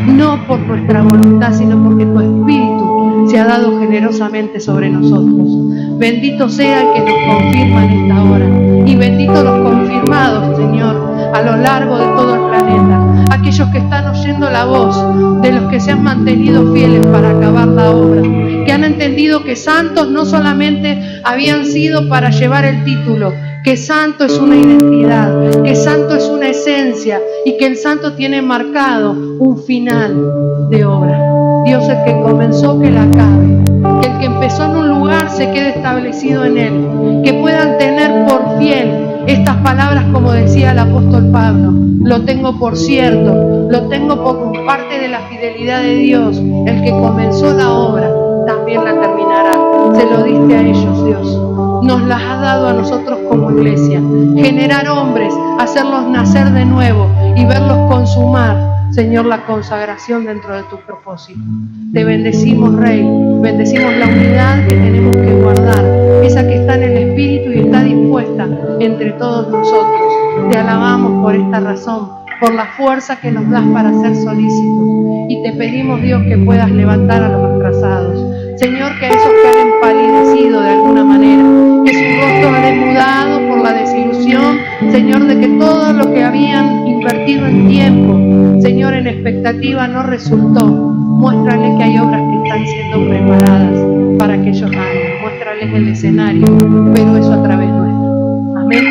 A: no por nuestra voluntad, sino porque tu Espíritu se ha dado generosamente sobre nosotros. Bendito sea el que nos confirma en esta hora, y benditos los confirmados, Señor, a lo largo de todo el planeta, aquellos que están oyendo la voz de los que se han mantenido fieles para acabar la obra, que han entendido que santos no solamente habían sido para llevar el título, que santo es una identidad, que santo es una esencia y que el santo tiene marcado un final de obra. Dios, el que comenzó, que la acabe, que el que empezó en un lugar se quede establecido en él, que puedan tener por fiel estas palabras, como decía el apóstol Pablo: lo tengo por cierto, lo tengo por parte de la fidelidad de Dios, el que comenzó la obra también la terminará. Se lo diste a ellos, Dios. Nos las has dado a nosotros como iglesia. Generar hombres, hacerlos nacer de nuevo y verlos consumar, Señor, la consagración dentro de tu propósito. Te bendecimos, Rey. Bendecimos la unidad que tenemos que guardar, esa que está en el Espíritu y está dispuesta entre todos nosotros. Te alabamos por esta razón, por la fuerza que nos das para ser solícitos. Y te pedimos, Dios, que puedas levantar a los atrasados. Señor, que a esos que han empalidecido de alguna manera, que su rostro ha demudado por la desilusión, Señor, de que todo lo que habían invertido en tiempo, Señor, en expectativa no resultó. Muéstrales que hay obras que están siendo preparadas para que ellos hagan. Muéstrales el escenario, pero eso a través nuestro. Amén.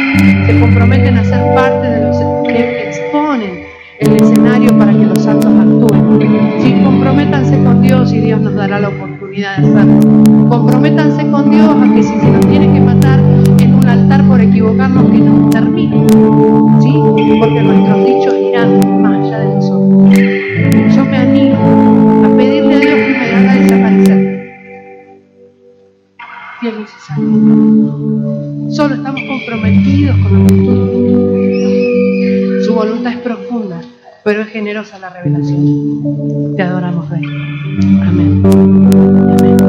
A: Se comprometen a ser parte de los que exponen el escenario para que los santos actúen. Sí, comprométanse con Dios y Dios nos dará la oportunidad de hacerlo. Comprométanse con Dios a que si se nos tiene que matar en un altar por equivocarnos, que nos termine. Sí, porque nuestros dichos irán más allá de nosotros. Yo me animo a pedirle a Dios que me haga desaparecer. Fiel y necesario. Solo estamos comprometidos con lo que tú. Su voluntad es profunda, pero es generosa la revelación. Te adoramos, Rey. Amén. Amén.